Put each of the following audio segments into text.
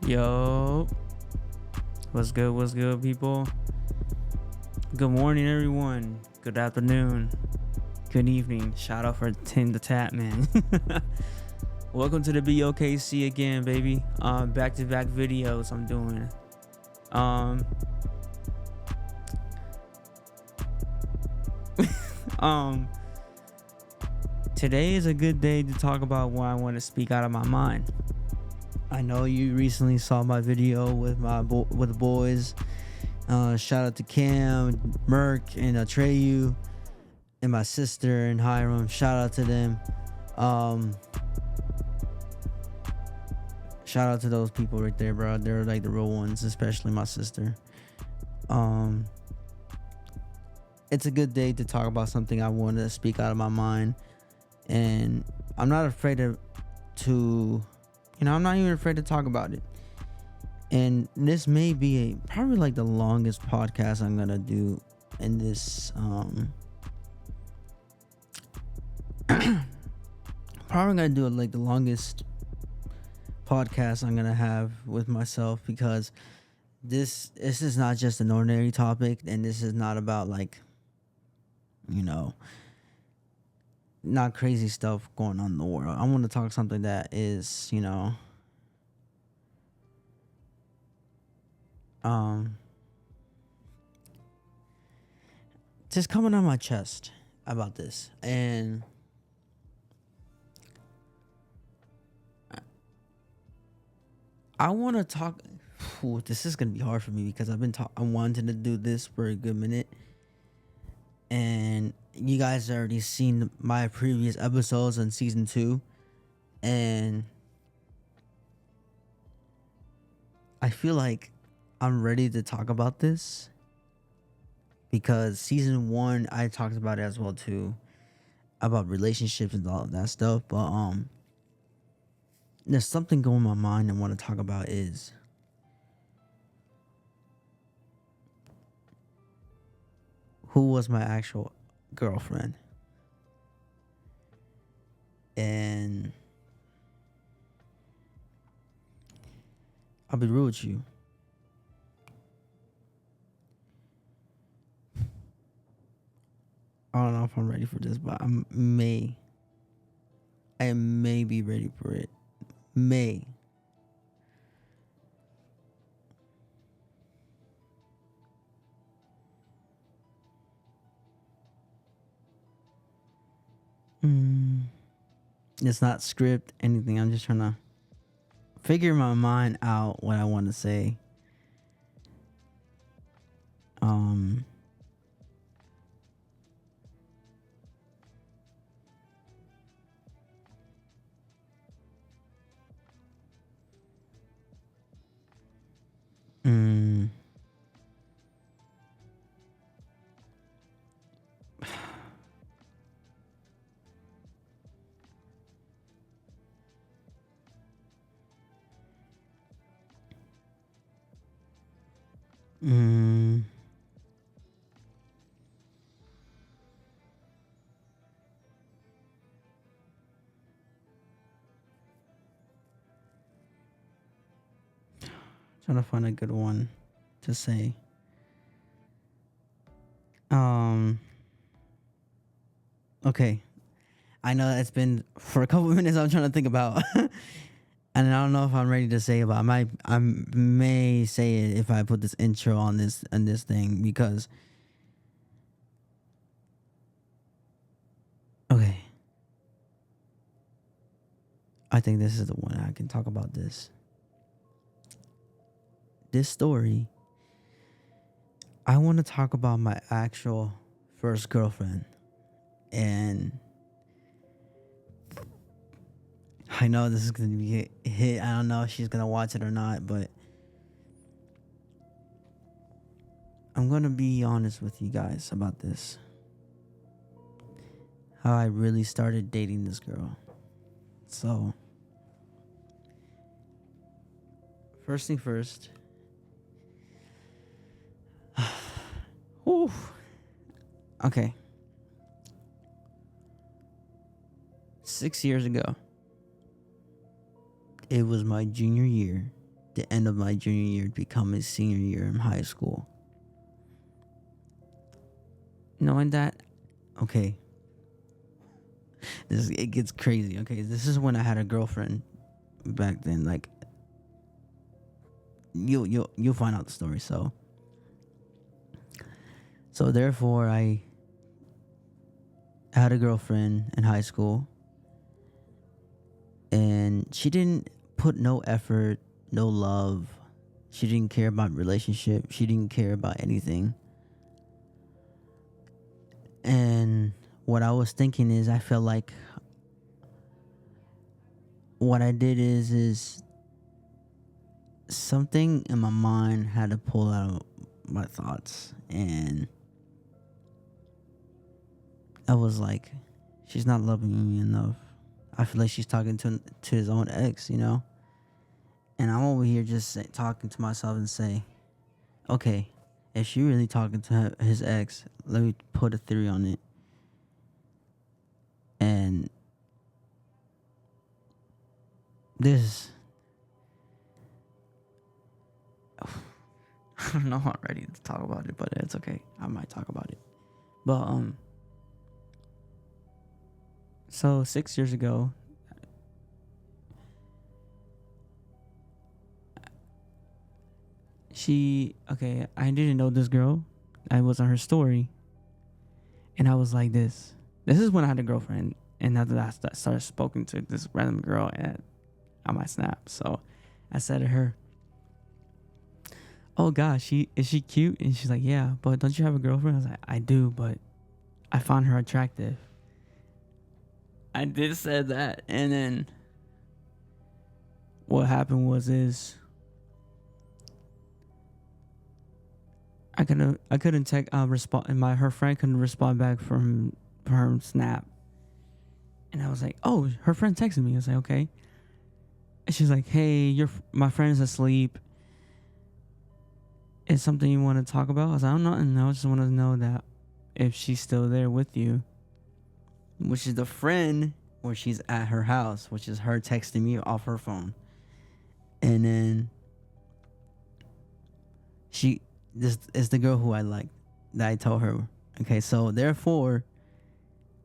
Yo, what's good? What's good, people? Good morning, everyone. Good afternoon. Good evening. Shout out for Tim the Tap Man. Welcome to the BOKC again, baby. Back-to-back videos I'm doing. Um, um, Today is a good day to talk about what I want to speak out of my mind. I know you recently saw my video with with the boys. Shout out to Cam, Merk, and Atreyu, and my sister and Hiram. Shout out to them. Shout out to those people right there, bro. They're like the real ones, especially my sister. It's a good day to talk about something I want to speak out of my mind, and I'm not afraid I'm not even afraid to talk about it. And this may be probably like the longest podcast I'm gonna do in this. Probably gonna do it like the longest podcast I'm gonna have with myself, because this is not just an ordinary topic, and this is not about not crazy stuff going on in the world. I want to talk something that is just coming on my chest about this. And I want to talk. This is gonna be hard for me because I wanted to do this for a good minute, and you guys already seen my previous episodes on season 2, and I feel like I'm ready to talk about this, because season 1 I talked about it as well too, about relationships and all of that stuff. But there's something going in my mind I want to talk about is who was my actual girlfriend. And I'll be real with you. I don't know if I'm ready for this, but I may be ready for it. May. It's not script, anything. I'm just trying to figure my mind out what I want to say. Trying to find a good one to say. Okay. I know it's been for a couple of minutes. I'm trying to think about, and I don't know if I'm ready to say it, but I may say it if I put this intro on this thing, because okay, I think this is the one I can talk about this story. I want to talk about my actual first girlfriend, and I know this is going to be a hit. I don't know if she's going to watch it or not, but I'm going to be honest with you guys about this. How I really started dating this girl. So, first thing first. Whew. Okay. 6 years ago. It was my junior year the end of my junior year to become a senior year in high school. Knowing that, okay, it gets crazy. Okay, this is when I had a girlfriend back then. Like, you'll find out the story. So therefore, I had a girlfriend in high school, and she didn't put no effort, no love. She didn't care about relationship. She didn't care about anything. And what I was thinking is, I felt like what I did is something in my mind had to pull out my thoughts, and I was like, she's not loving me enough. I feel like she's talking to his own ex, you know? And I'm over here just talking to myself and say, okay, if she really talking to his ex, let me put a theory on it. And this, I don't know how I'm ready to talk about it, but it's okay. I might talk about it. But so 6 years ago, I didn't know this girl. I was on her story, and I was like, this is when I had a girlfriend, and after that I started speaking to this random girl on my Snap. So I said to her, oh gosh, is she cute? And she's like, yeah, but don't you have a girlfriend? I was like, I do, but I found her attractive. I did say that, and then what happened was I couldn't respond, and her friend couldn't respond back from her Snap, and I was like, oh, her friend texted me. I was like, okay, and she's like, hey, my friend's asleep. Is something you want to talk about? I was like, I'm not, and I just want to know that if she's still there with you. Which is the friend where she's at her house, which is her texting me off her phone. And then this is the girl who I like, that I told her. Okay, so therefore,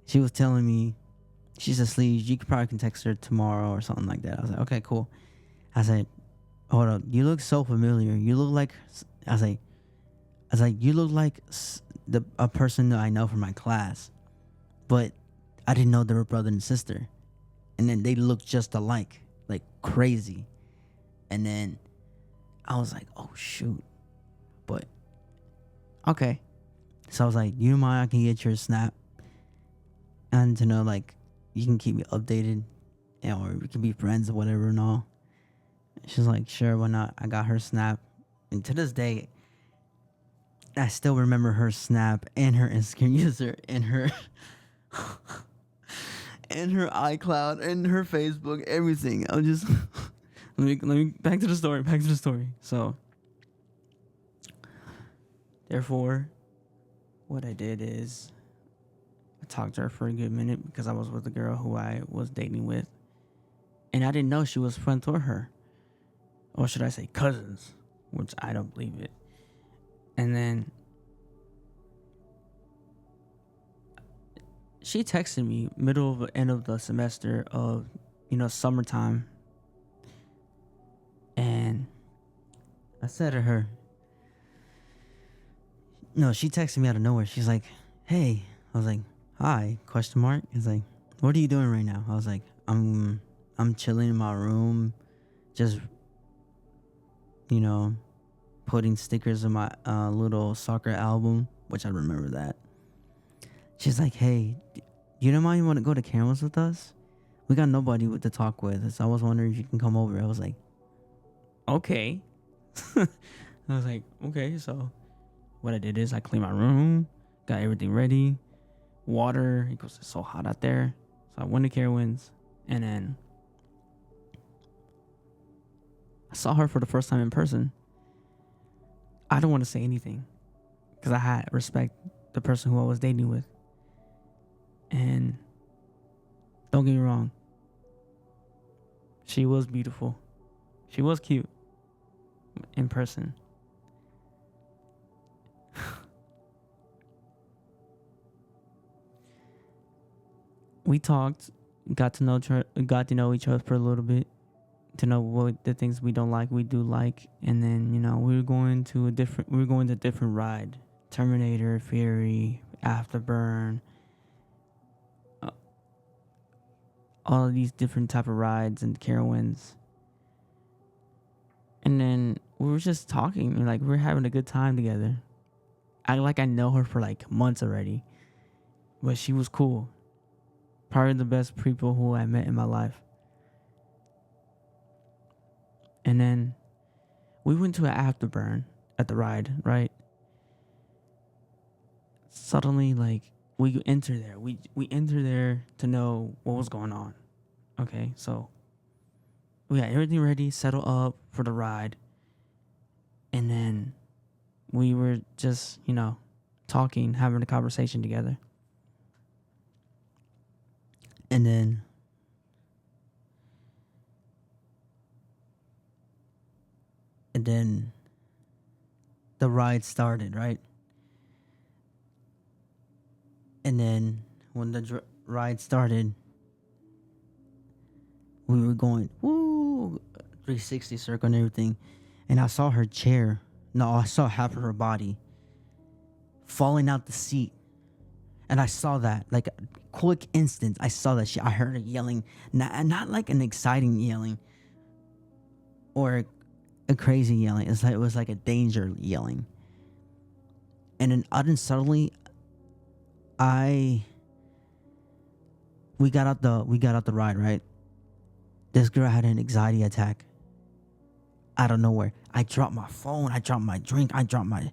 she was telling me she's asleep. You probably can text her tomorrow or something like that. I was like, okay, cool. I said, hold up, you look so familiar. You look like, I was like, you look like a person that I know from my class, but I didn't know they were brother and sister. And then they looked just alike, like crazy. And then I was like, oh shoot. But okay. So I was like, you mind I can get your Snap? And to know, like, you can keep me updated, or we can be friends or whatever and all. She's like, sure, why not? I got her Snap. And to this day, I still remember her Snap and her Instagram user and her and her iCloud and her Facebook, everything. I'm just let me back to the story. So therefore, what I did is I talked to her for a good minute because I was with a girl who I was dating with, and I didn't know she was friends with her, or should I say cousins, which I don't believe it. And then she texted me middle of the end of the semester of, summertime. And I said to her, no, she texted me out of nowhere. She's like, hey. I was like, hi, question mark. It's like, what are you doing right now? I was like, I'm chilling in my room, just, putting stickers in my little soccer album, which I remember that. She's like, hey, you don't mind you want to go to Cameron's with us? We got nobody to talk with. So I was wondering if you can come over. I was like, okay. I was like, okay. So what I did is I cleaned my room, got everything ready, water, because it's so hot out there. So I went to Carowinds, and then I saw her for the first time in person. I don't want to say anything because I had respect the person who I was dating with. And don't get me wrong, she was beautiful. She was cute. in person. We talked, got to know each other for a little bit, to know what the things we don't like, we do like, and then we were going to a different ride, Terminator, Fury, Afterburn, uh, all of these different type of rides and Carowinds. And then we were just talking, and like we were having a good time together. I know her for like months already, but she was cool. Probably the best people who I met in my life. And then we went to an Afterburn at the ride, right? Suddenly, like, we enter there. We enter there to know what was going on. Okay, so we got everything ready, settled up for the ride. And then we were just, talking, having a conversation together. And then the ride started, right? And then when the ride started, we were going, woo, 360 circle and everything. And I saw her chair. No, I saw half of her body falling out the seat. And I saw that, like a quick instant, I saw that I heard her yelling, not like an exciting yelling or a crazy yelling. It was like a danger yelling. And then suddenly, we got out the ride, right? This girl had an anxiety attack out of nowhere. I dropped my phone, I dropped my drink, I dropped my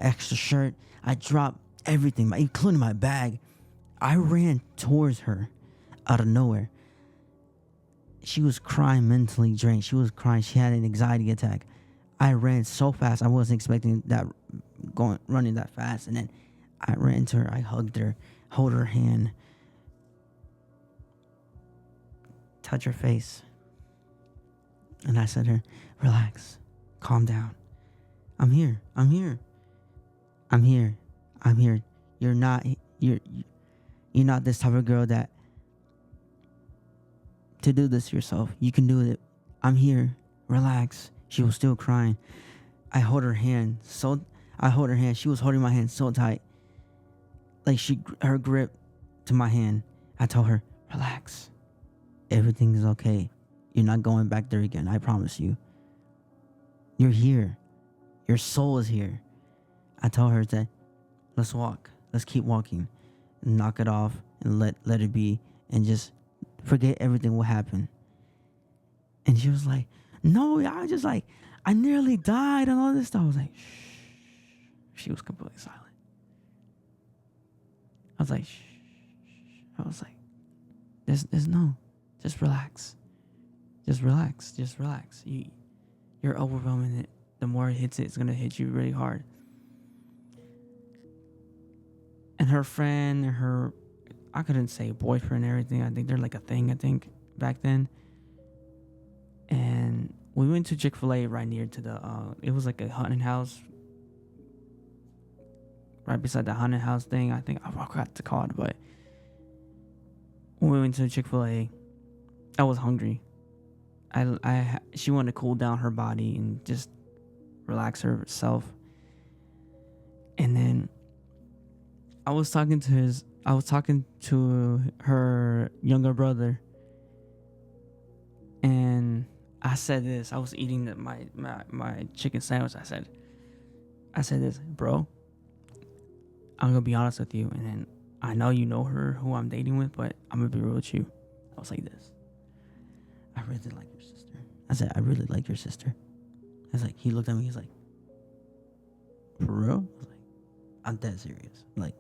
extra shirt, I dropped everything, including my bag. I ran towards her out of nowhere. She was crying, mentally drained. She was crying. She had an anxiety attack. I ran so fast. I wasn't expecting that, running that fast. And then I ran to her. I hugged her, hold her hand, touch her face. And I said to her, relax, calm down. I'm here. You're not this type of girl that to do this yourself. You can do it. I'm here. Relax. She was still crying. I hold her hand. She was holding my hand so tight. Like her grip to my hand. I told her, relax. Everything is okay. You're not going back there again. I promise you. You're here. Your soul is here. I told her that let's walk. Let's keep walking. And knock it off and let it be. And just forget everything will happen. And she was like, no, I nearly died and all this stuff. I was like, shh. She was completely silent. I was like, shh. I was like, there's no, just relax. Just relax. You're overwhelming it. The more it hits it, it's going to hit you really hard. And her friend, I couldn't say boyfriend and everything. I think they're like a thing, back then. And we went to Chick-fil-A right near to it was like a haunted house. Right beside the haunted house thing. I think I forgot to call it, but when we went to Chick-fil-A, I was hungry. She wanted to cool down her body and just relax herself. And then I was talking to her younger brother, and I said this. I was eating my chicken sandwich. I said this, bro. I'm gonna be honest with you, and then I know you know her, who I'm dating with, but I'm gonna be real with you. I was like this. I really like your sister. I said, I really like your sister. I was like, he looked at me. He's like, for real? I was like, I'm dead serious. Like,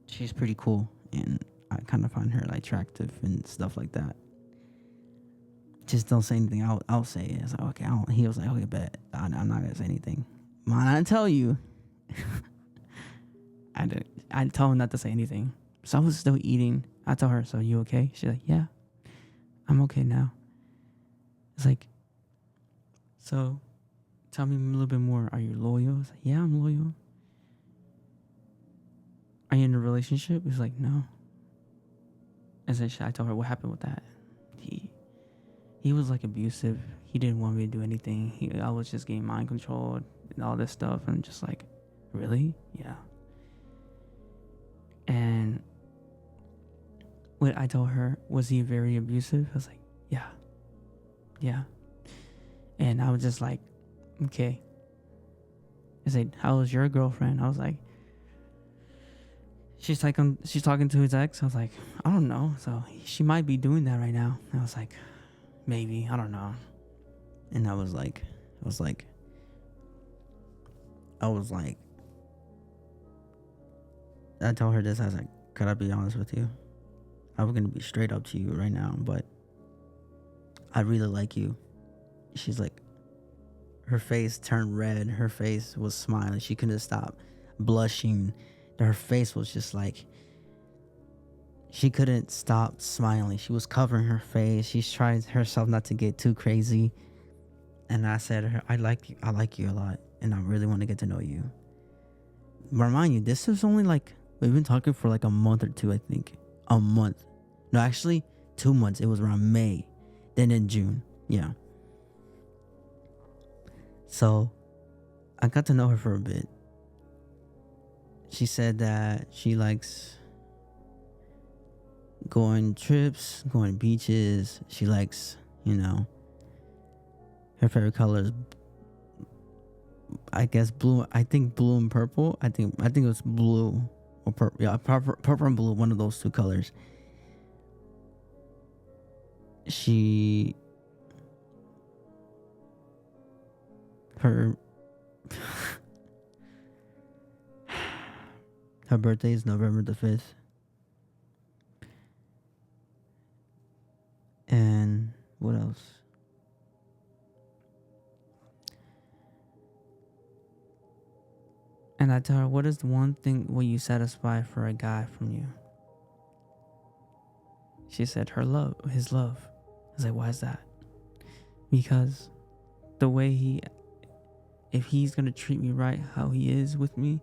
she's pretty cool, and I kind of find her like attractive and stuff like that. Just don't say anything. I'll say it. I was like, okay. He was like, okay, bet. I'm not gonna say anything. Mine, I tell you. I told him not to say anything. So I was still eating. I told her, so you okay? She's like, yeah, I'm okay now. It's like, So tell me a little bit more. Are you loyal? I was like, yeah, I'm loyal. Are you in a relationship? He's like, no. And then I told her what happened with that. He was like abusive. He didn't want me to do anything. I was just getting mind controlled and all this stuff. And just like, really? Yeah. And when I told her, was he very abusive? I was like, yeah. Yeah. And I was just like, okay. I said, how was your girlfriend? I was like, she's talking to his ex. I was like, I don't know. So she might be doing that right now. I was like, maybe, I don't know. And I was like, I told her this. I was like, could I be honest with you? I was gonna be straight up to you right now, but I really like you. She's like, her face turned red. Her face was smiling. She couldn't stop blushing. Her face was just like, she couldn't stop smiling. She was covering her face. She's trying herself not to get too crazy. And I said to her, I like you a lot, and I really want to get to know you. Remind you, this is only like, we've been talking for like a month or two, I think. A month. No, actually 2 months. It was around May. Then in June. Yeah. So I got to know her for a bit. She said that she likes going trips, going beaches. She likes, her favorite color is, I guess, blue. I think blue and purple. I think it was blue or purple. Yeah, purple and blue. One of those two colors. Her birthday is November the 5th. And what else? And I tell her, what is the one thing will you satisfy for a guy from you? She said his love. I was like, why is that? Because the way if he's going to treat me right how he is with me,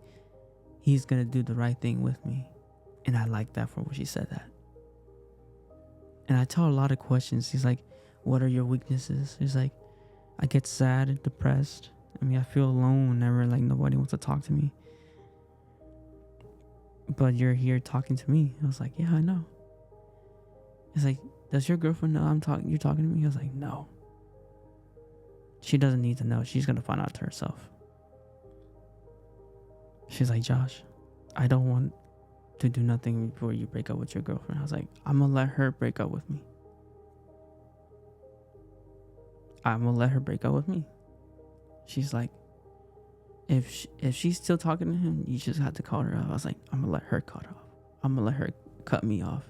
he's going to do the right thing with me. And I like that for when she said that. And I tell her a lot of questions. He's like, what are your weaknesses? He's like, I get sad and depressed. I feel alone whenever like nobody wants to talk to me. But you're here talking to me. I was like, yeah, I know. He's like, does your girlfriend know you're talking to me? I was like, no. She doesn't need to know. She's going to find out to herself. She's like, Josh, I don't want to do nothing before you break up with your girlfriend. I was like, I'm going to let her break up with me. I'm going to let her break up with me. She's like, if she's still talking to him, you just have to cut her off. I was like, I'm going to let her cut off. I'm going to let her cut me off.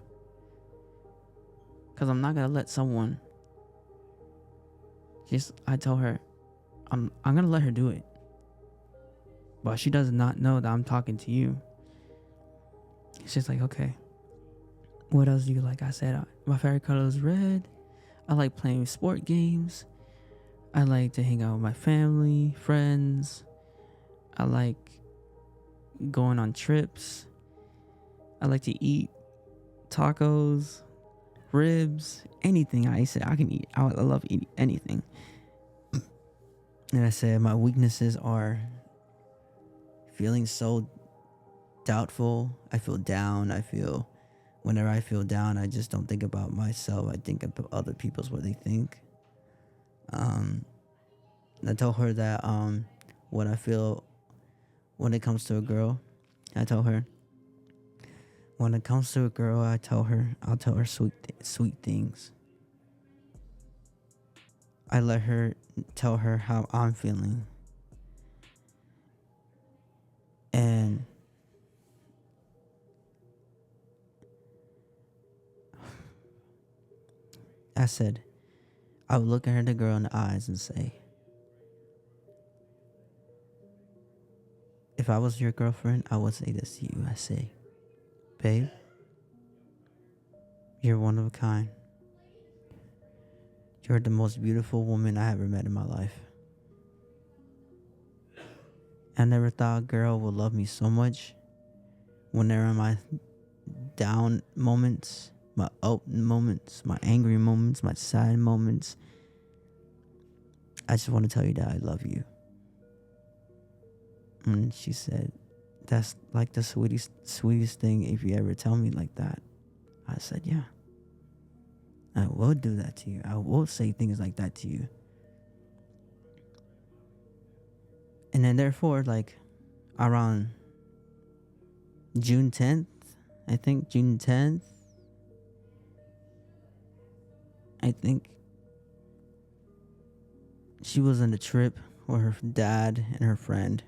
Because I'm not going to let someone. I told her, I'm going to let her do it. But she does not know that I'm talking to you. She's like, okay. What else do you like? I said, my favorite color is red. I like playing sport games. I like to hang out with my family, friends. I like going on trips. I like to eat tacos, ribs, anything. I said I can eat. I love eating anything. And I said my weaknesses are feeling so doubtful. I feel down. Whenever I feel down, I just don't think about myself. I think about other people's what they think. I told her that what I feel when it comes to a girl. I told her when it comes to a girl, I'll tell her sweet things. I let her tell her how I'm feeling. And I said, I would look at her, the girl, in the eyes and say, if I was your girlfriend, I would say this to you. I say, babe, you're one of a kind. You're the most beautiful woman I ever met in my life. I never thought a girl would love me so much when they're in my down moments, my up moments, my angry moments, my sad moments. I just want to tell you that I love you. And she said, that's like the sweetest thing if you ever tell me like that. I said, yeah. I will do that to you. I will say things like that to you. And then therefore, like around June 10th, I think June 10th, I think she was on a trip with her dad and her friend.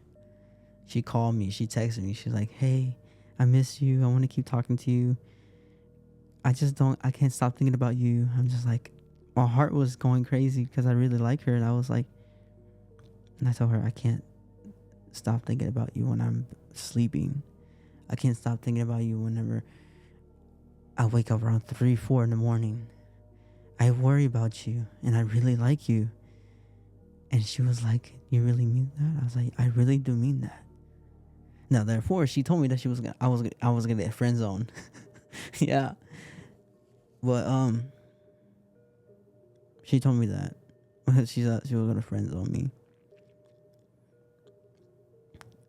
She called me. She texted me. She's like, hey, I miss you. I want to keep talking to you. I can't stop thinking about you. I'm just like, my heart was going crazy because I really like her. And I was like, and I told her, I can't stop thinking about you when I'm sleeping. I can't stop thinking about you whenever I wake up around 3, 4 in the morning. I worry about you and I really like you. And she was like, you really mean that? I was like, I really do mean that. Now, therefore, she told me that I was gonna get friend zoned. Yeah. But she told me that. She thought she was gonna friend zone me.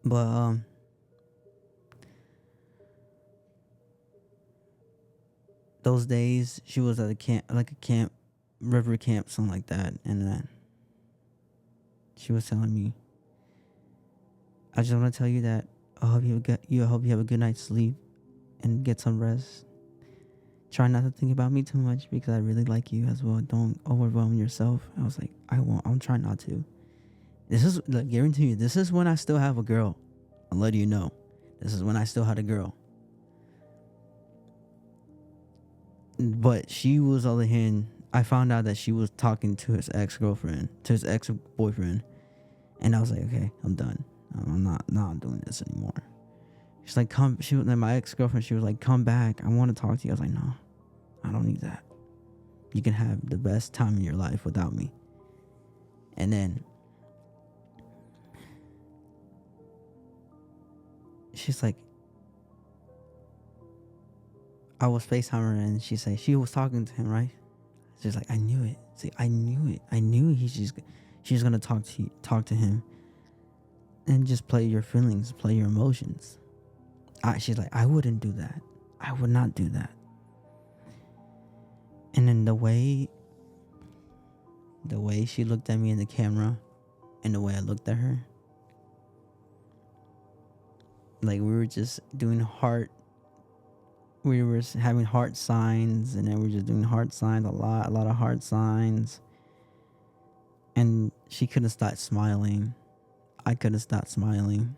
But those days she was at a camp, river camp, something like that, and she was telling me, I just want to tell you that I hope you have a good night's sleep and get some rest. Try not to think about me too much because I really like you as well. Don't overwhelm yourself. I was like, I won't. I'm trying not to. This is, like, guarantee you, this is when I still have a girl. I'll let you know. This is when I still had a girl. But she was, on the other hand, I found out that she was talking to his ex-girlfriend, to his ex-boyfriend. And I was like, okay, I'm done. I'm not doing this anymore. She's like, my ex-girlfriend, she was like, come back. I want to talk to you. I was like, no, I don't need that. You can have the best time in your life without me. And then she's like, I was FaceTiming her and she was talking to him, right? She's like, I knew it. See, I knew it. I knew she's gonna talk to him and just play your feelings, play your emotions. She's like, I wouldn't do that. I would not do that. And then the way she looked at me in the camera and the way I looked at her, like we were just doing we were having heart signs, and then we were just doing heart signs, a lot of heart signs. And she couldn't stop smiling. I couldn't stop smiling.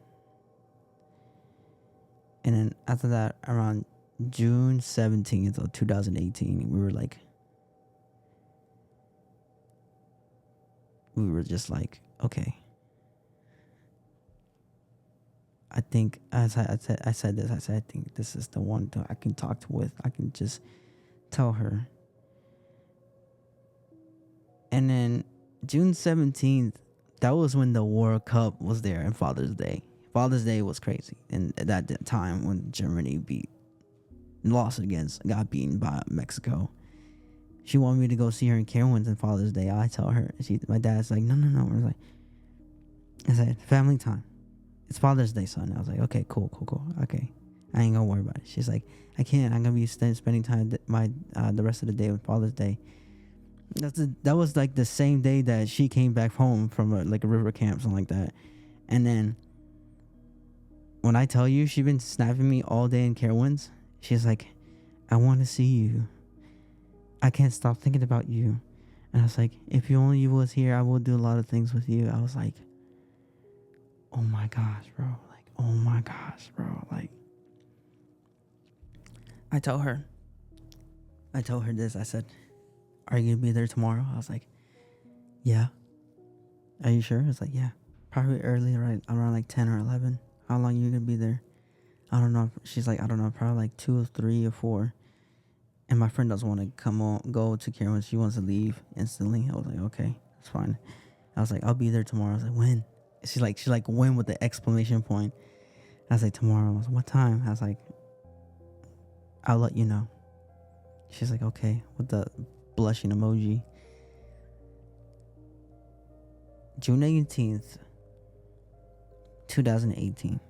And then after that, around June 17th of 2018, we were just like, okay. I think, as I said, I think this is the one that I can talk with. I can just tell her. And then June 17th, that was when the World Cup was there, and Father's Day. Father's Day was crazy. And at that time when Germany got beaten by Mexico. She wanted me to go see her in Carowinds on Father's Day. I tell her. My dad's like, no. We're like, I said, family time. It's Father's Day, son. I was like, okay, cool. Okay. I ain't gonna worry about it. She's like, I can't. I'm gonna be spending time the rest of the day with Father's Day. That was like the same day that she came back home from a river camp, something like that. And then when I tell you, she's been snapping me all day in Carowinds. She's like, I want to see you. I can't stop thinking about you. And I was like, if you only was here, I will do a lot of things with you. I was like, oh my gosh, bro. Like, I told her this. I said, are you gonna be there tomorrow? I was like, yeah. Are you sure? I was like, yeah. Probably early, right around like 10 or 11. How long are you gonna be there? I don't know. She's like, I don't know, probably like 2 or 3 or 4. And my friend doesn't want to go to Karen when she wants to leave instantly. I was like, okay, that's fine. I was like, I'll be there tomorrow. I was like, when? She like went with the exclamation point. I was like, tomorrow. I was like, what time? I was like, I'll let you know. She's like, okay, with the blushing emoji. June 18th, 2018.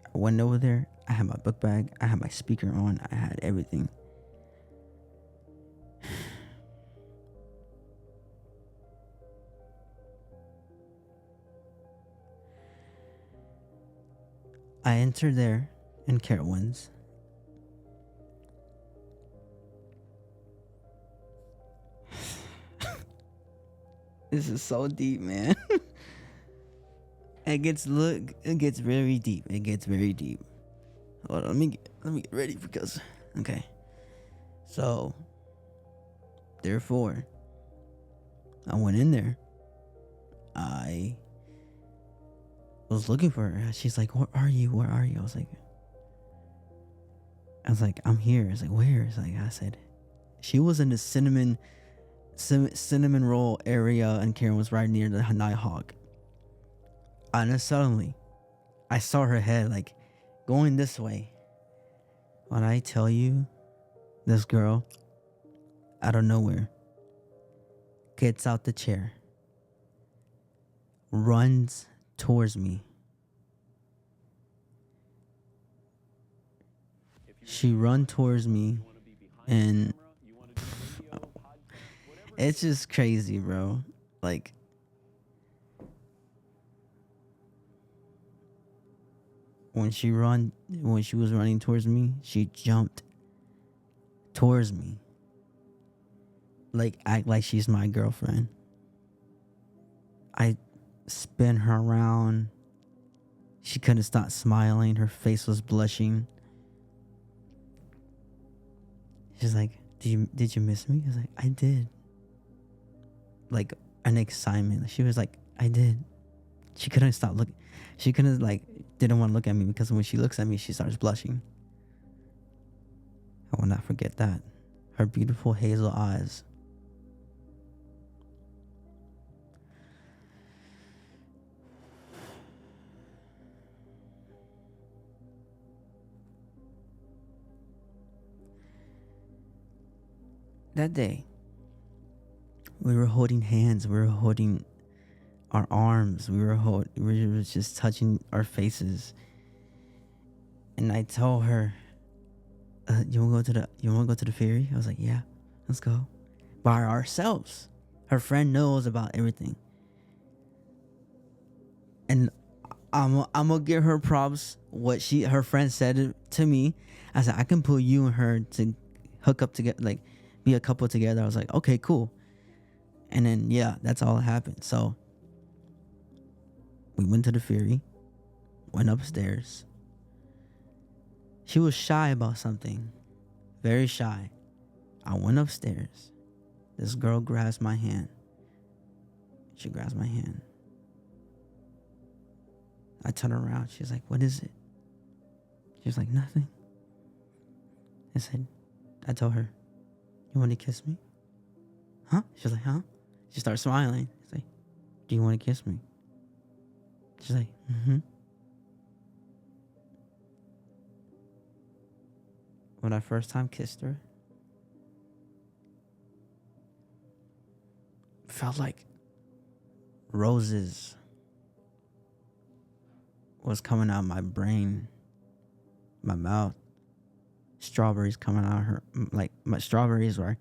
I went over there. I had my book bag. I had my speaker on. I had everything. I entered there in Carowinds. This is so deep, man. It gets very deep. It gets very deep. Hold on, let me get ready because okay. So therefore, I went in there. I was looking for her. She's like, "Where are you? Where are you?" I was like, "I'm here." It's like, "Where?" It's like, I said, she was in the cinnamon roll area, and Karen was right near the Nighthawk. And then suddenly, I saw her head like going this way. When I tell you, this girl, out of nowhere, gets out the chair, runs towards me. She run towards me, and it's just crazy, bro. Like, when she was running towards me, she jumped towards me. Like, act like she's my girlfriend. I spin her around. She couldn't stop smiling. Her face was blushing. She's like, did you miss me? I was like, I did. Like, an excitement. She was like, I did. She couldn't stop looking. She couldn't, like, didn't want to look at me because when she looks at me, she starts blushing. I will not forget that. Her beautiful hazel eyes. That day, we were holding hands. We were holding our arms. We were just touching our faces. And I told her, "You want to go to the ferry?" I was like, "Yeah, let's go by ourselves." Her friend knows about everything, and I'm gonna give her props. What her friend said to me, I said, "I can pull you and her to hook up together, like be a couple together." I was like, "Okay, cool." And then yeah, that's all that happened. So we went to the ferry, went upstairs. She was shy about something, very shy. I went upstairs. This girl grabs my hand. She grabs my hand. I turn around. She's like, "What is it?" She's like, "Nothing." I told her, "You want to kiss me?" "Huh?" She's like, "Huh?" She starts smiling. She's like, "Do you want to kiss me?" She's like, "Mm-hmm." When I first time kissed her, felt like roses was coming out of my brain, my mouth. Strawberries coming out of her, like my strawberries were,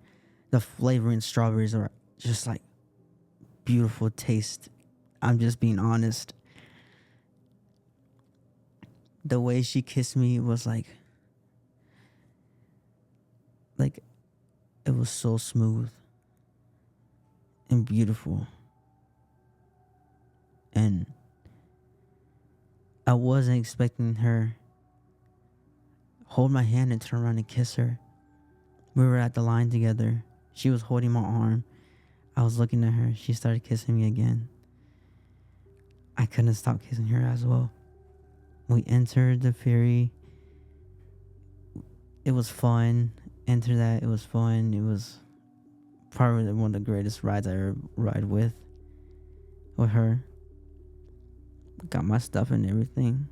the flavoring strawberries are just like beautiful taste. I'm just being honest. The way she kissed me was like it was so smooth and beautiful. And I wasn't expecting her hold my hand and turn around and kiss her. We were at the line together. She was holding my arm. I was looking at her. She started kissing me again. I couldn't stop kissing her as well. We entered the ferry. It was fun. Enter that. It was fun. It was probably one of the greatest rides I ever ride with her. got my stuff and everything.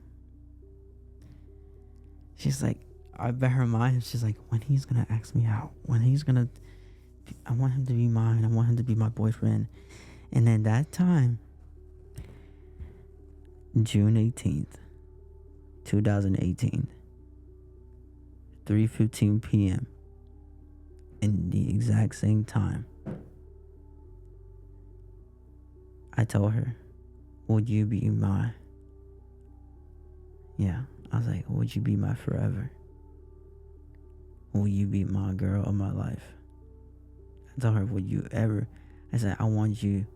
She's like, I bet her mind, she's like, when he's gonna ask me out, I want him to be mine, I want him to be my boyfriend. And then that time, June 18th, 2018, 3:15 p.m. in the exact same time, I told her, would you be my, yeah, I was like, would you be my forever? Will you be my girl of my life? I told her, would you ever, I said, I want you.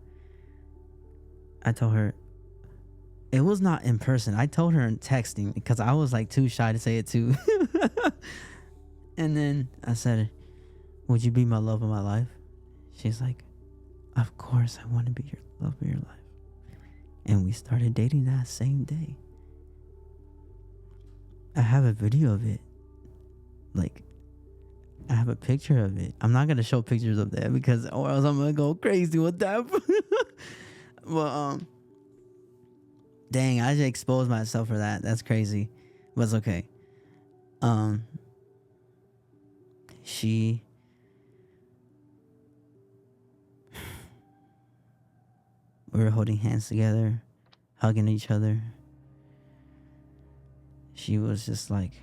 I told her, it was not in person. I told her in texting because I was like too shy to say it too. And then I said, would you be my love of my life? She's like, of course I want to be your love of your life. And we started dating that same day. I have a video of it. Like, I have a picture of it. I'm not gonna show pictures of that because or else I'm gonna go crazy with that. But dang, I just exposed myself for that. That's crazy. But it's okay. She we were holding hands together, hugging each other. She was just like,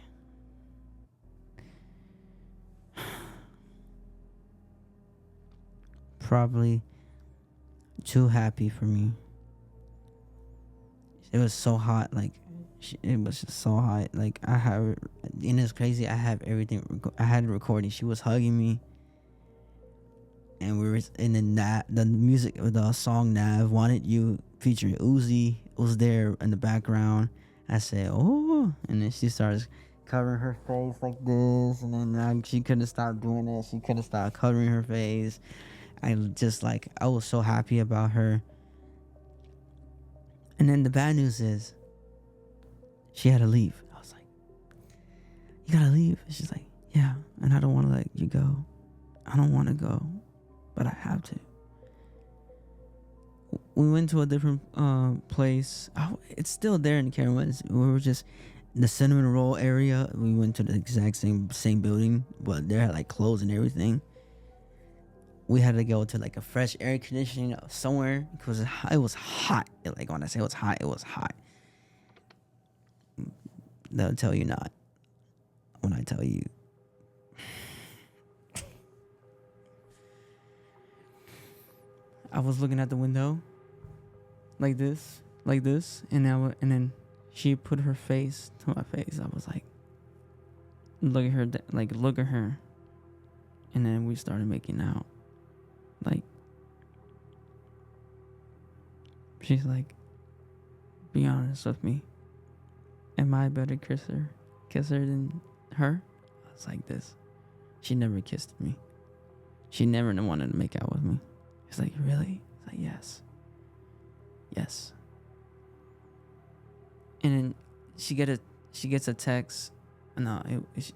probably too happy for me. It was so hot, like it was just so hot. Like I have, and it's crazy. I have everything. I had a recording. She was hugging me, and we were. And then the music, the song "Nav Wanted You" featuring Uzi was there in the background. I said, "Oh," and then she starts covering her face like this, and then she couldn't stop doing it. She couldn't stop covering her face. I was so happy about her. And then the bad news is, she had to leave. I was like, you gotta leave. She's like, yeah, and I don't want to let you go. I don't want to go, but I have to. We went to a different place. It's still there in Carolina. We were just in the cinnamon roll area. We went to the exact same building, but they had like clothes and everything. We had to go to like a fresh air conditioning somewhere because it was hot. Like when I say it was hot, it was hot. They'll tell you not when I tell you. I was looking at the window like this, and then she put her face to my face. I was like, look at her, and then we started making out. Like, she's like, be honest with me. Am I a better kisser than her? I was like this. She never kissed me. She never wanted to make out with me. She's like, really? I was like, yes. Yes. And then she gets a text. No,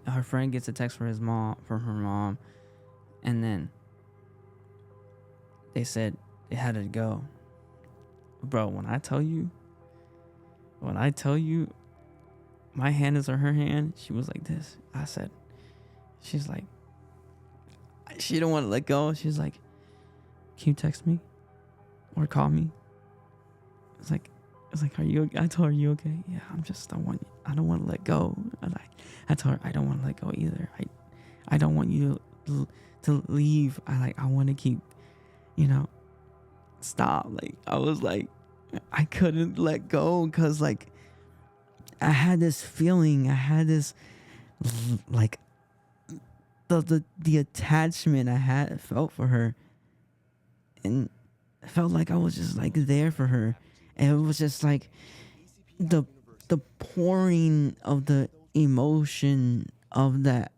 her friend gets a text from her mom, and then they said they had to go. Bro, when I tell you, my hand is on her hand, she was like this. She's like, she don't want to let go. She's like, can you text me or call me? It's like, are you? I told her, you okay? Yeah, I don't want to let go. I told her I don't want to let go either. I don't want you to leave. I want to keep. Stop. Like, I was like, I couldn't let go because, like, I had this feeling. I had this, like, the attachment I felt for her. And I felt like I was just, like, there for her. And it was just, like, the pouring of the emotion of that.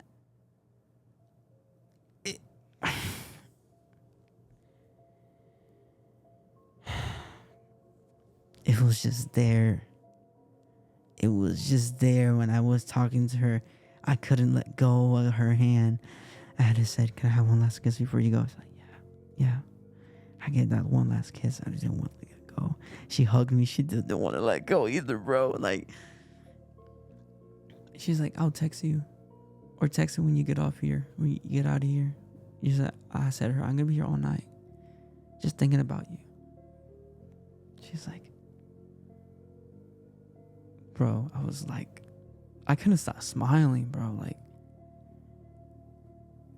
It was just there. It was just there when I was talking to her. I couldn't let go of her hand. I had to say, can I have one last kiss before you go? I was like, yeah. I get that one last kiss. I didn't want to let go. She hugged me. She didn't want to let go either, bro. Like, she's like, I'll text you, or text it when you get off here, when you get out of here. I said to her, I'm gonna be here all night, just thinking about you. She's like, bro, I was like, I couldn't stop smiling, bro. Like,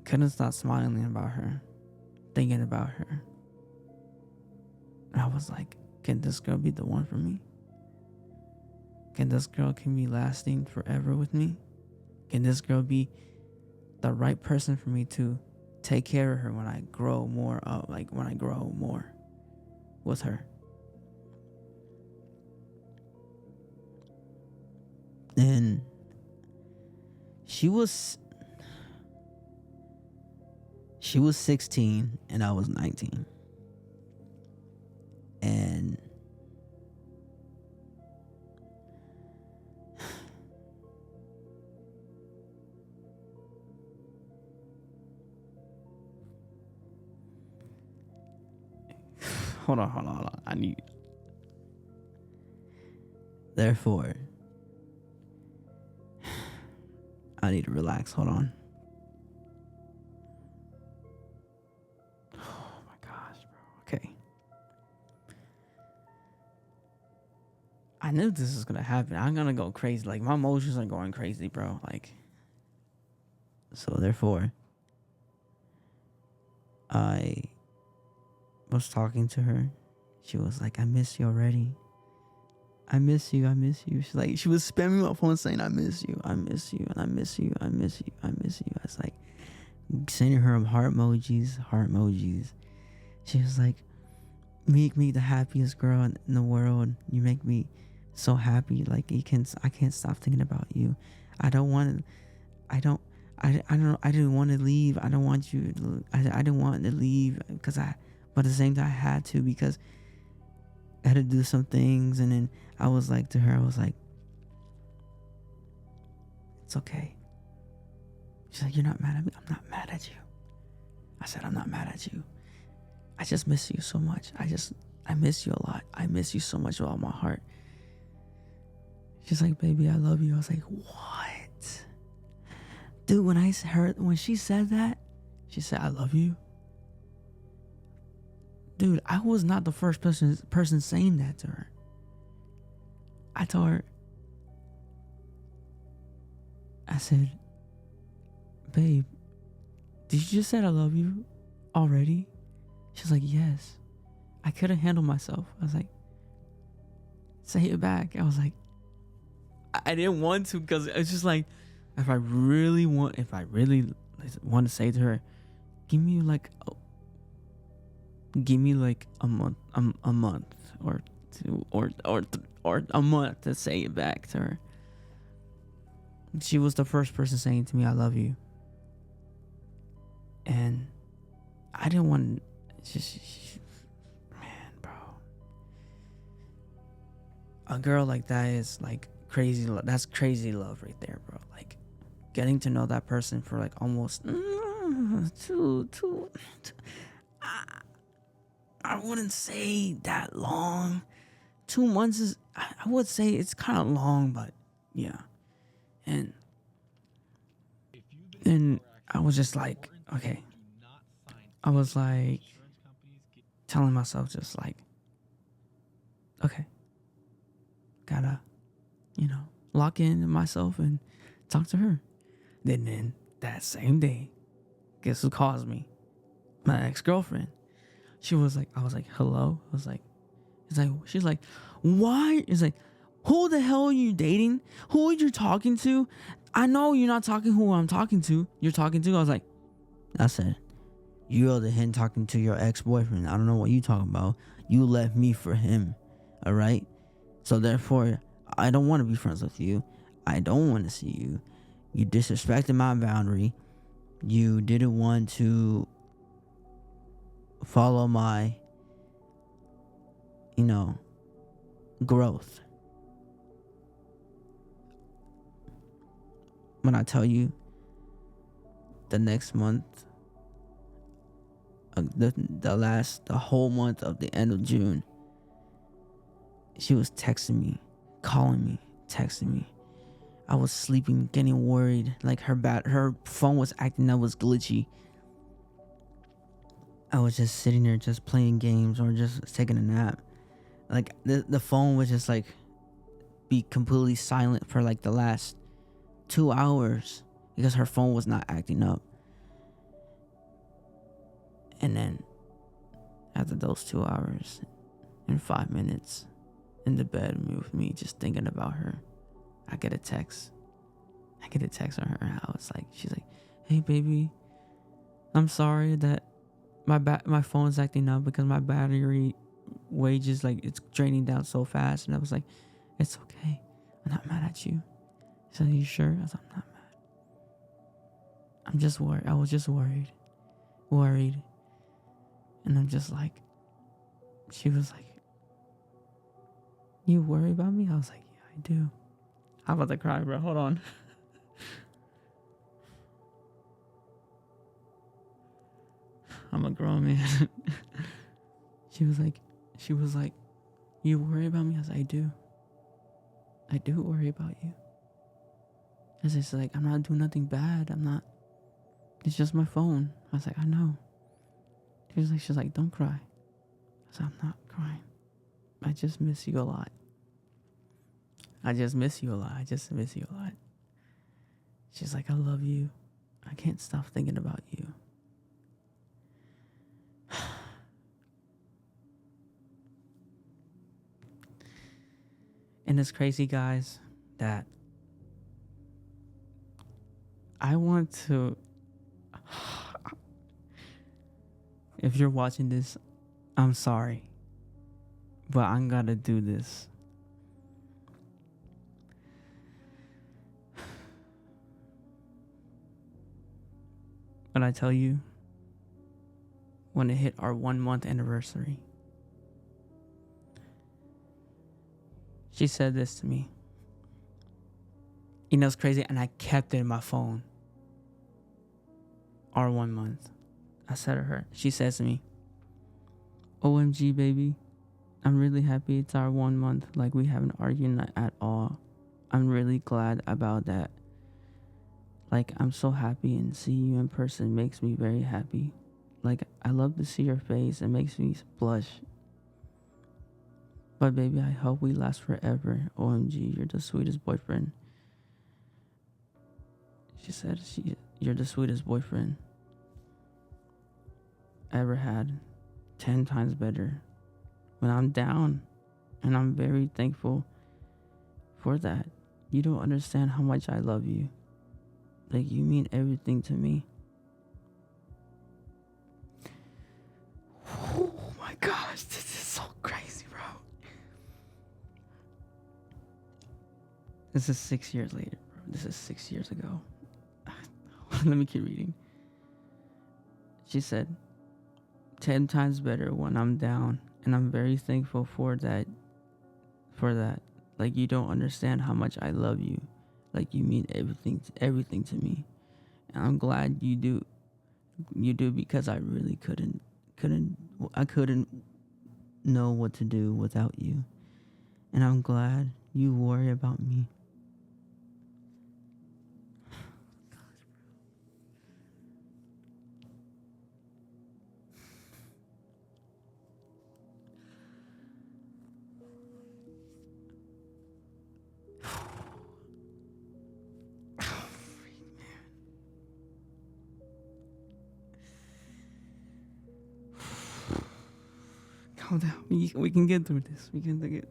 couldn't stop smiling about her, thinking about her. And I was like, can this girl be the one for me? Can this girl be lasting forever with me? Can this girl be the right person for me to take care of her when I grow more up, like when I grow more with her? And she was 16 and I was 19. And hold on. Therefore, I need to relax. Hold on. Oh my gosh, bro. Okay. I knew this was gonna happen. I'm gonna go crazy. Like, my emotions are going crazy, bro. Like, so therefore, I was talking to her. She was like, I miss you already. I miss you. She's like, she was spamming my phone saying, I miss you, and I miss you. I was like, sending her heart emojis. She was like, make me the happiest girl in the world. You make me so happy. Like, I can't stop thinking about you. I didn't want to leave. I don't want you to, I didn't want to leave but at the same time I had to, because I had to do some things. And then I was like to her, I was like, it's okay. She's like, you're not mad at me? I'm not mad at you. I said, I'm not mad at you. I just miss you so much. I miss you a lot. I miss you so much with all my heart. She's like, baby, I love you. I was like, what? Dude, when she said that, she said, I love you. Dude, I was not the first person saying that to her. I told her, I said, babe, did you just say I love you already? She's like, yes. I couldn't handle myself. I was like, say it back. I was like, I didn't want to, because it's just like, if I really want to say to her, give me like a month or two or a month to say it back to her. She was the first person saying to me, I love you. And I didn't want to, man, bro. A girl like that is like crazy. That's crazy love right there, bro. Like, getting to know that person for like almost I wouldn't say that long. 2 months is, I would say it's kind of long, but yeah. And I was just like, okay. I was like telling myself, just like, okay, gotta, lock in myself and talk to her. Then that same day, guess who calls me? My ex-girlfriend. She was like, I was like, hello? I was like, she's like, why? It's like, who the hell are you dating? Who are you talking to? I know you're not talking who I'm talking to. You're talking to. I was like, I said, you're the hen talking to your ex-boyfriend. I don't know what you talking about. You left me for him. All right? So therefore, I don't want to be friends with you. I don't want to see you. You disrespected my boundary. You didn't want to follow my, growth. When I tell you, the next month, the whole month of the end of June, she was texting me, calling me, texting me. I was sleeping, getting worried. Like her phone was acting up, was glitchy. I was just sitting there, just playing games or just taking a nap. Like the phone was just like be completely silent for like the last 2 hours because her phone was not acting up. And then after those 2 hours and 5 minutes in the bed with me just thinking about her, I get a text on her house. Like she's like, "Hey baby, I'm sorry that my phone's acting up because my battery wages like it's draining down so fast." And I was like, "It's okay. I'm not mad at you." She said, "Are you sure?" I was like, "I'm not mad. I'm just worried. I was just worried. And I'm just like," she was like, "You worry about me?" I was like, "Yeah, I do." I'm about to cry, bro. Hold on. I'm a grown man. She was like, "You worry about me?" I was like, I do worry about you. It's just like, I'm not doing nothing bad. It's just my phone. I was like, "I know." She's like, "Don't cry." I said, "I'm not crying. I just miss you a lot. I just miss you a lot. She's like, "I love you. I can't stop thinking about you." And it's crazy, guys, that I want to. If you're watching this, I'm sorry, but I'm gonna do this. But I tell you, when it hit our 1 month anniversary, she said this to me. You know, it's crazy, and I kept it in my phone. Our 1 month. I said to her, she says to me, "OMG, baby, I'm really happy it's our 1 month. Like, we haven't argued at all. I'm really glad about that. Like, I'm so happy, and seeing you in person makes me very happy. Like, I love to see your face. It makes me blush. But baby, I hope we last forever. OMG, you're the sweetest boyfriend." She said, "You're the sweetest boyfriend I ever had. 10 times better. When I'm down, and I'm very thankful for that. You don't understand how much I love you. Like, you mean everything to me." Oh my gosh, this is so crazy, bro. This is 6 years later, bro. This is 6 years ago. Let me keep reading. She said, 10 times better when I'm down, and I'm very thankful for that. Like, you don't understand how much I love you. Like, you mean everything to me. And I'm glad you do. You do, because I really couldn't know what to do without you. And I'm glad you worry about me. Calm down. We can get through this. We can get.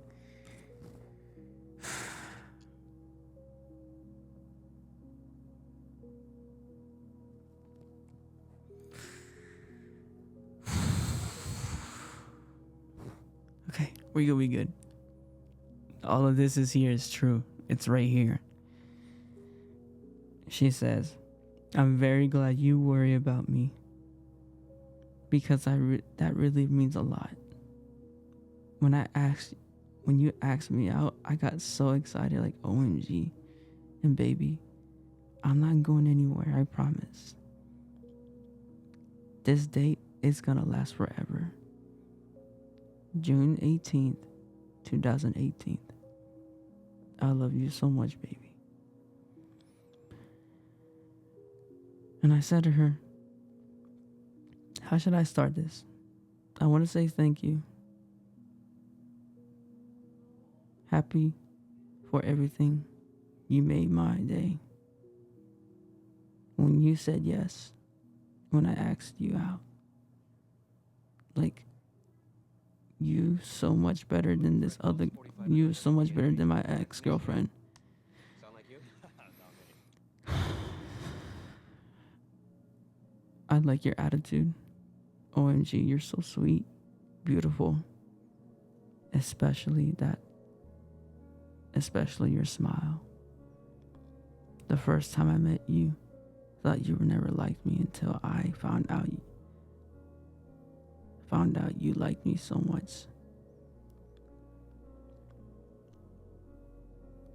Okay, we good. All of this is true. It's right here. She says, "I'm very glad you worry about me, because that really means a lot. When you asked me out, I got so excited, like, OMG. And baby, I'm not going anywhere, I promise. This date is gonna last forever. June 18th, 2018. I love you so much, baby. And I said to her, how should I start this? I want to say thank you. Happy for everything. You made my day. When you said yes, when I asked you out. Like, you so much better than this other, you so much better than my ex-girlfriend. Sound like you? I like your attitude. OMG, you're so sweet, beautiful. Especially your smile. The first time I met you, thought you were never liked me until I found out you liked me so much.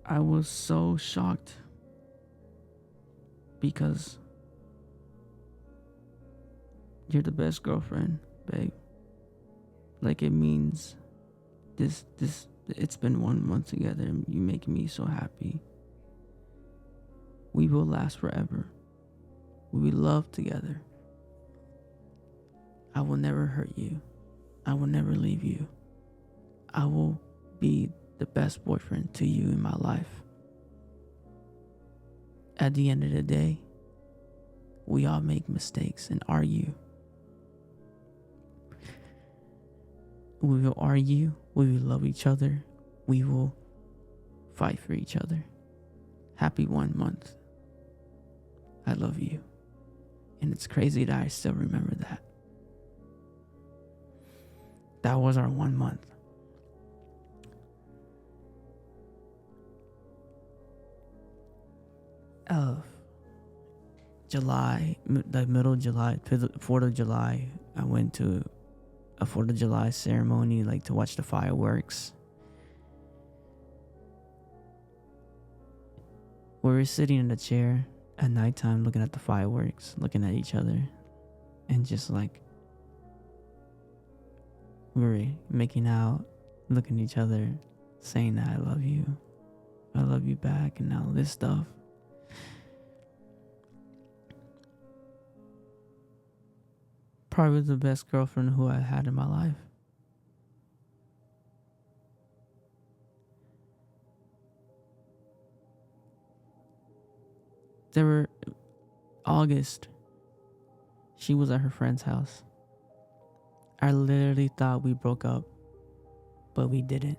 I was so shocked because you're the best girlfriend, babe. Like, it means this it's been 1 month together and you make me so happy. We will last forever. We love together. I will never hurt you. I will never leave you. I will be the best boyfriend to you in my life. At the end of the day, we all make mistakes and argue. We will argue. We will love each other. We will fight for each other. Happy 1 month. I love you. And it's crazy that I still remember that. That was our 1 month. Of July, the middle of July, 4th of July, I went to a 4th of July ceremony, like, to watch the fireworks. We were sitting in a chair at nighttime looking at the fireworks, looking at each other, and just like, we were making out, looking at each other, saying that I love you back, and all this stuff. Probably the best girlfriend who I had in my life. August, she was at her friend's house. I literally thought we broke up, but we didn't.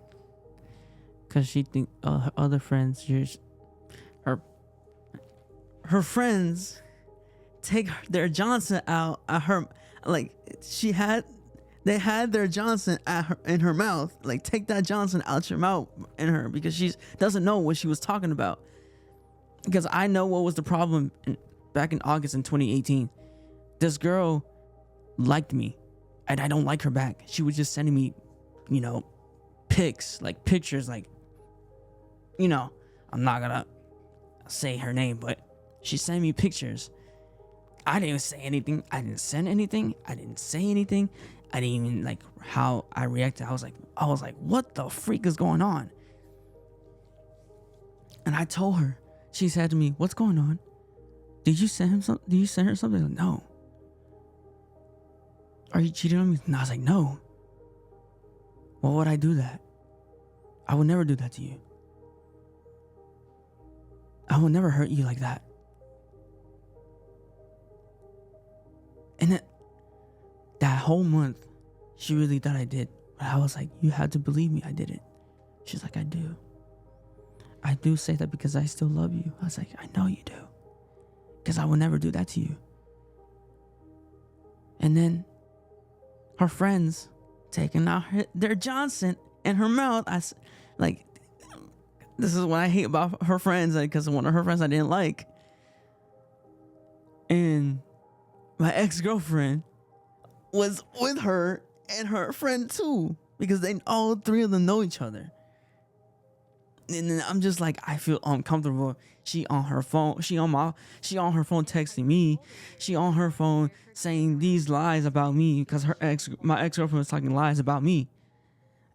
Cause she think her other friends, her friends take their Johnson out at her, like, they had their Johnson in her mouth, like, take that Johnson out your mouth in her, because she doesn't know what she was talking about. Because I know what was the problem back in August in 2018. This girl liked me, and I don't like her back. She was just sending me, pictures, like, I'm not gonna say her name, but she sent me pictures. I didn't say anything. I didn't send anything. I didn't say anything. I didn't even like how I reacted. I was like, what the freak is going on? And I told her. She said to me, what's going on? Did you send him something? Did you send her something? Like, no. Are you cheating on me? And I was like, no. Why would I do that? I would never do that to you. I will never hurt you like that. And that whole month, she really thought I did. But I was like, you had to believe me, I didn't. She's like, I do. I do say that because I still love you. I was like, I know you do. Because I will never do that to you. And then her friends taking out their Johnson in her mouth. This is what I hate about her friends, because one of her friends I didn't like. And my ex-girlfriend was with her and her friend too, because all three of them know each other. And then I'm just like, I feel uncomfortable. She on her phone texting me. She on her phone saying these lies about me, because my ex-girlfriend was talking lies about me.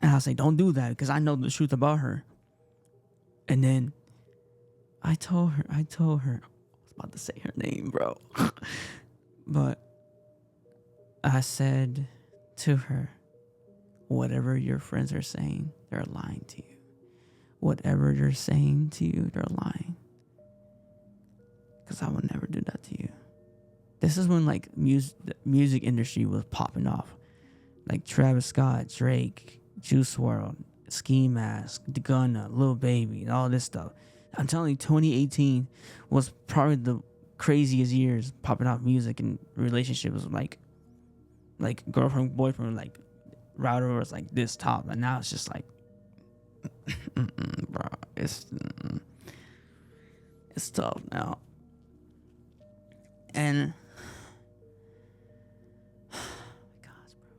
And I was like, don't do that because I know the truth about her. And then I told her, I was about to say her name, bro. But I said to her, whatever your friends are saying, they're lying to you. Whatever they're saying to you, they're lying. Because I would never do that to you. This is when like the music industry was popping off. Like Travis Scott, Drake, Juice WRLD, Ski Mask, Gunna, Lil Baby, and all this stuff. I'm telling you, 2018 was probably the craziest years popping off music and relationships. Like girlfriend, boyfriend, like router was like this top, and now it's just like, bro, it's tough now. And gosh, bro.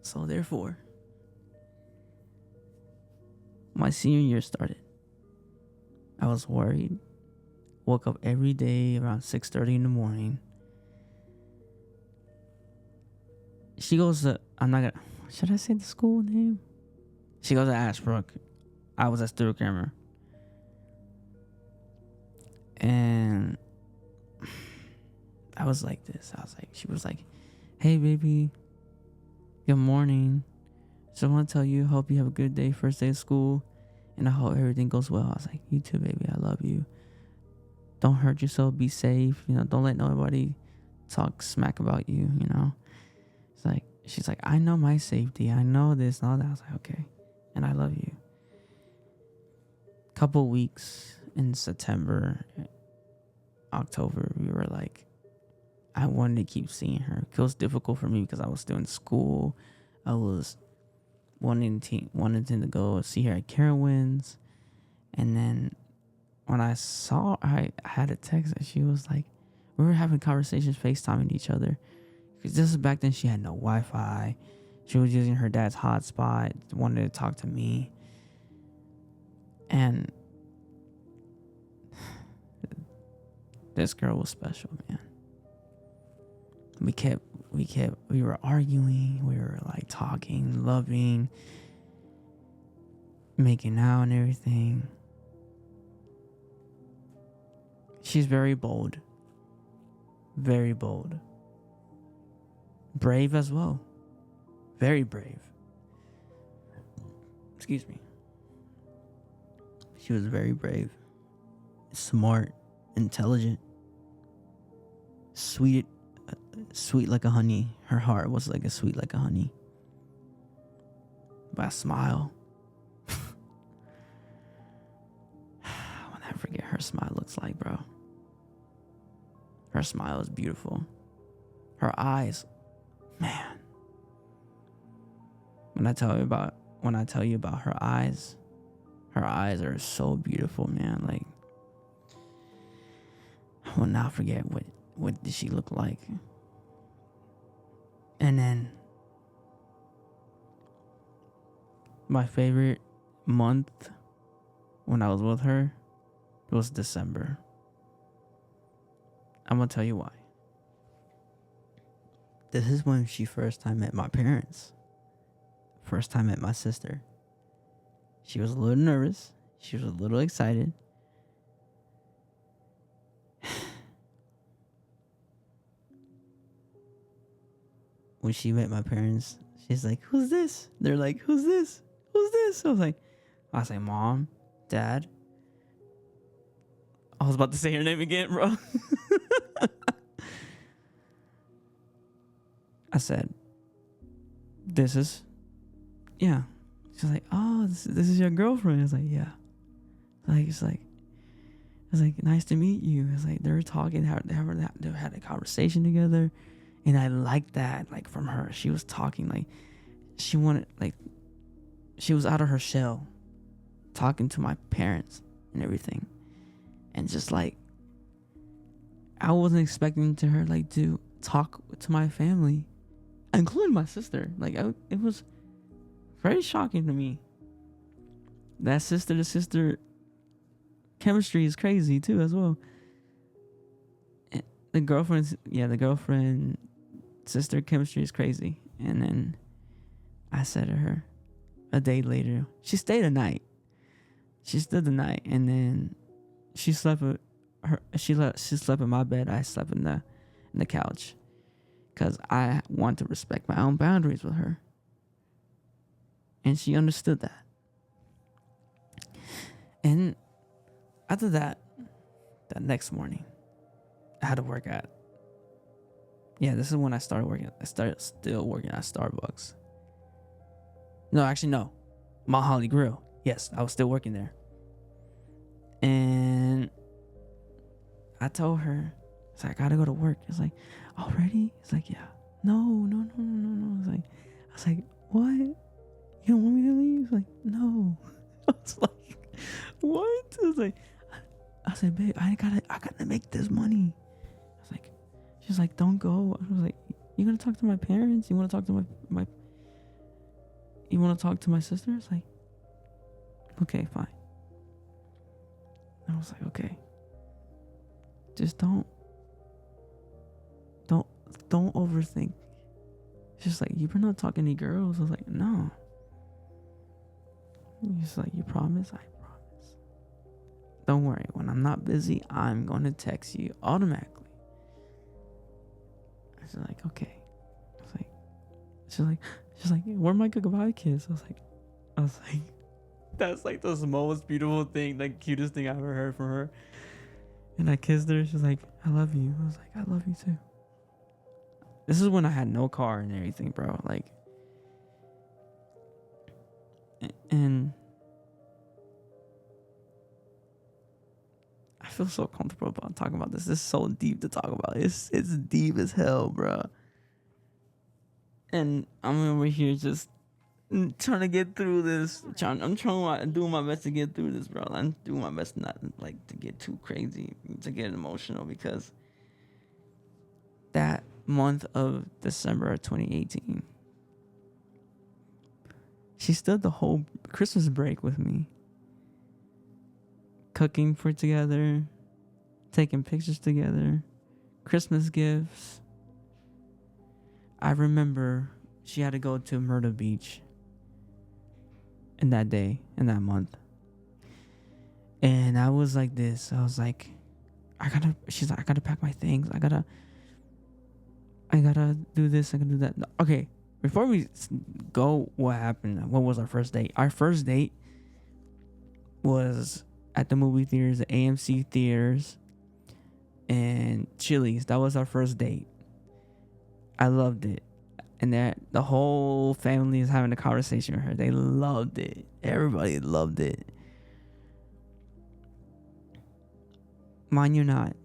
So therefore, my senior year started. I was worried. Woke up every day around 6:30 in the morning. She goes to, I'm not gonna, should I say the school name? She goes to Ashbrook. I was at Stewart Grammar. And I was like this. She was like, hey baby, good morning. So I want to tell you, hope you have a good day, first day of school. And I hope everything goes well. I was like, you too, baby. I love you. Don't hurt yourself. Be safe. You know, don't let nobody talk smack about you, you know. It's like, she's like, I know my safety. I know this and all that. I was like, okay. And I love you. Couple weeks in September, October, we were like, I wanted to keep seeing her. It was difficult for me because I was still in school. I was wanting to go see her at Carowinds. And then when I saw her, I had a text and she was like, we were having conversations, FaceTiming each other. Because this is back then she had no Wi-Fi. She was using her dad's hotspot, wanted to talk to me. And this girl was special, man. We were arguing, we were like talking, loving, making out and everything. She's very bold. Very bold. Brave as well. Very brave. Excuse me. She was very brave. Smart. Intelligent. Sweet like a honey. Her heart was like a sweet like a honey. But a smile. I'll never forget her smile looks like, bro. Her smile is beautiful. Her eyes, man. When I tell you about her eyes are so beautiful, man. Like, I will not forget what did she look like. And then my favorite month when I was with her was December. I'm gonna tell you why. This is when she first time met my parents. First time met my sister. She was a little nervous. She was a little excited. When she met my parents, she's like, who's this? They're like, who's this? Who's this? I was like, Mom, Dad. I was about to say her name again, bro. I said, yeah. She's like, oh, this is your girlfriend. I was like, yeah. It's like, nice to meet you. It's like, they were talking, they had a conversation together. And I liked that, like, from her. She was talking, like, she was out of her shell, talking to my parents and everything. And just, like, I wasn't expecting her, like, to talk to my family, including my sister. Like, it was very shocking to me. That sister to sister chemistry is crazy, too, as well. the girlfriend sister chemistry is crazy. And then I said to her a day later, she stayed a night. She stayed the night, and then she slept with her. She slept in my bed. I slept in the couch, because I want to respect my own boundaries with her, and she understood that. And after that next morning, I had to work at. Yeah, this is when I started working. I started still working at Starbucks. No, actually, no. Mount Holly Grill. Yes, I was still working there. And I told her, it's like, I gotta go to work. It's like, already? It's like, yeah. No. I was like, what? You don't want me to leave? It's like, no. I was like, what? I said, babe, I gotta make this money. I was like, she's like, don't go. I was like, you gonna talk to my parents? You wanna talk to my you wanna talk to my sister? It's like, okay, fine. I was like, okay. Just don't overthink. She's like, you better not talk to any girls. I was like, no. She's like, you promise? I promise. Don't worry. When I'm not busy, I'm going to text you automatically. She's like, okay. I was like, she's like, where my goodbye kiss? I was like, that's like the most beautiful thing, the cutest thing I ever heard from her. And I kissed her. She's like, I love you. I was like, I love you too. This is when I had no car and everything, bro. Like, and I feel so comfortable about talking about this. This is so deep to talk about. It's deep as hell, bro. And I'm over here just trying to get through this. I'm doing my best to get through this, bro. I'm doing my best not like to get too crazy, to get emotional, because that month of December of 2018, she stood the whole Christmas break with me, cooking for together, taking pictures together, Christmas gifts. I remember she had to go to Myrtle Beach in that day, in that month. And I was like this. I was like, she's like, I gotta pack my things. I gotta do this. I gotta do that. Okay, before we go, what happened? What was our first date? Our first date was at the movie theaters, the AMC theaters, and Chili's. That was our first date. I loved it. And that the whole family is having a conversation with her. They loved it. Everybody loved it. Mind you not,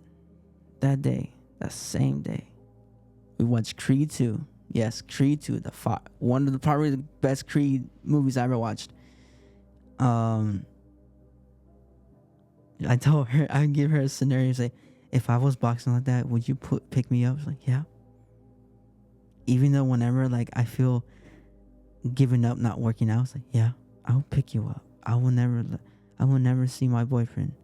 that day, that same day, we watched Creed 2. Yes, Creed 2, one of the probably the best Creed movies I ever watched. I told her, I give her a scenario, say, if I was boxing like that, would you pick me up? She's like, yeah. Even though whenever like I feel giving up, not working out, I was like, yeah, I'll pick you up. I will never see my boyfriend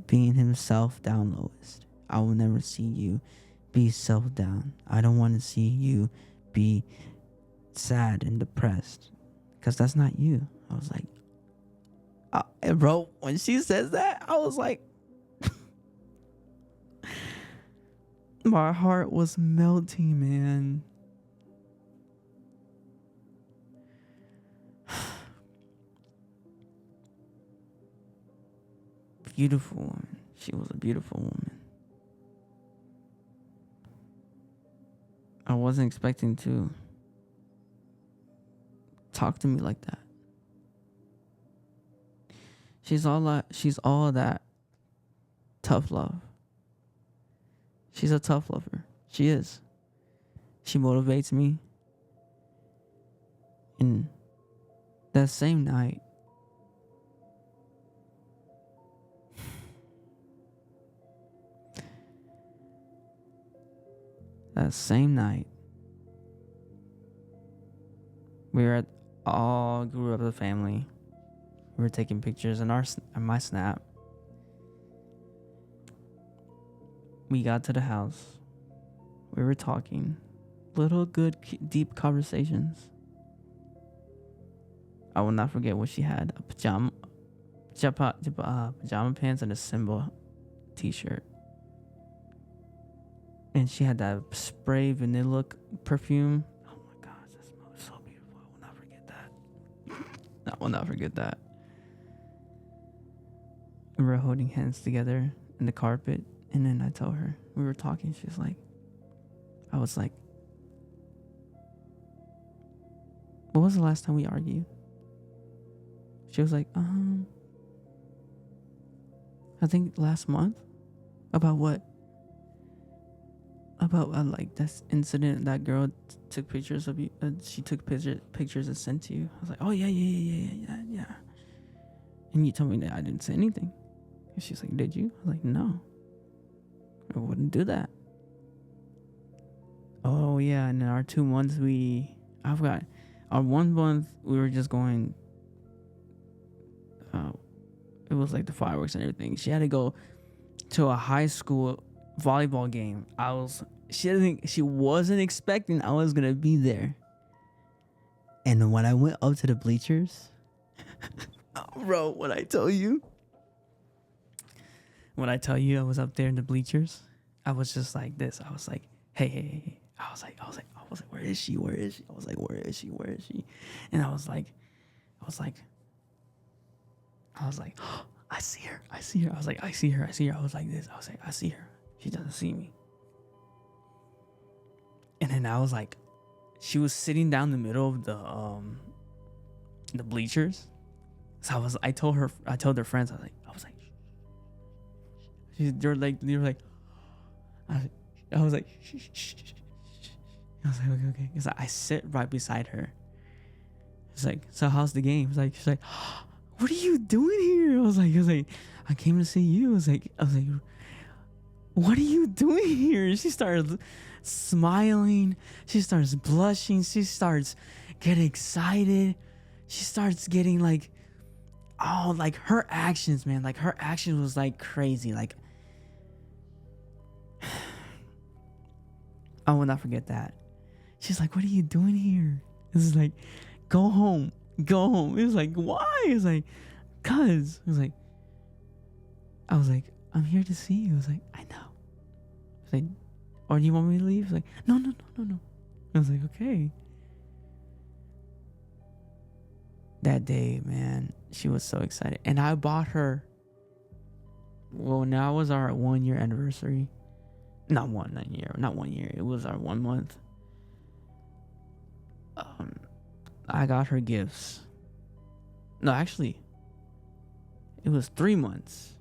being himself down lowest. I will never see you be self down. I don't want to see you be sad and depressed, because that's not you. I was like, bro, when she says that, I was like, my heart was melting, man. Beautiful woman. She was a beautiful woman. I wasn't expecting to talk to me like that. She's all that tough love. She's a tough lover. She is. She motivates me. And that same night, we all grew up as a family. We were taking pictures in my Snap. we got to the house. We were talking. Little good, deep conversations. I will not forget what she had. A pajama pants and a Simba t-shirt. And she had that spray vanilla perfume. Oh my gosh, that smell is so beautiful. I will not forget that. I will not forget that. We were holding hands together in the carpet. And then I told her, we were talking. She's like, I was like, what was the last time we argued? She was like, I think last month. About what? About like that incident that girl took pictures of you. She took pictures and sent to you. I was like, oh yeah. And you told me that I didn't say anything. And she's like, did you? I was like, no. I wouldn't do that. Oh yeah, and then our 2 months I forgot. Our 1 month we were just going. It was like the fireworks and everything. She had to go to a high school volleyball game. She wasn't expecting I was gonna be there. And when I went up to the bleachers, bro, when I tell you I was up there in the bleachers, I was just like this. I was like, hey. I was like, where is she? I was like, where is she? And I was like, oh, I see her. I was like, I see her. I was like this. I was like, I see her. She doesn't see me. And then I was like, she was sitting down the middle of the bleachers. So I told their friends, I was like, they were like, I was like, shh. I was like, okay. It's like I sit right beside her. It's like, so how's the game? She's like, what are you doing here? I was like, I came to see you. I was like, what are you doing here? She started smiling. She starts blushing. She starts getting excited. She starts getting like, oh, like her actions, man. Like her action was like crazy. Like, I will not forget that. She's like, what are you doing here? This is like, go home. It was like, why? It was like, cause. I was like, I'm here to see you. I was like, I know. I was like, or do you want me to leave? I was like, no. I was like, okay. That day, man, she was so excited. And I bought her, well, now was our 1 year anniversary. Not 1 year. It was our 1 month. I got her gifts. No, actually, it was 3 months.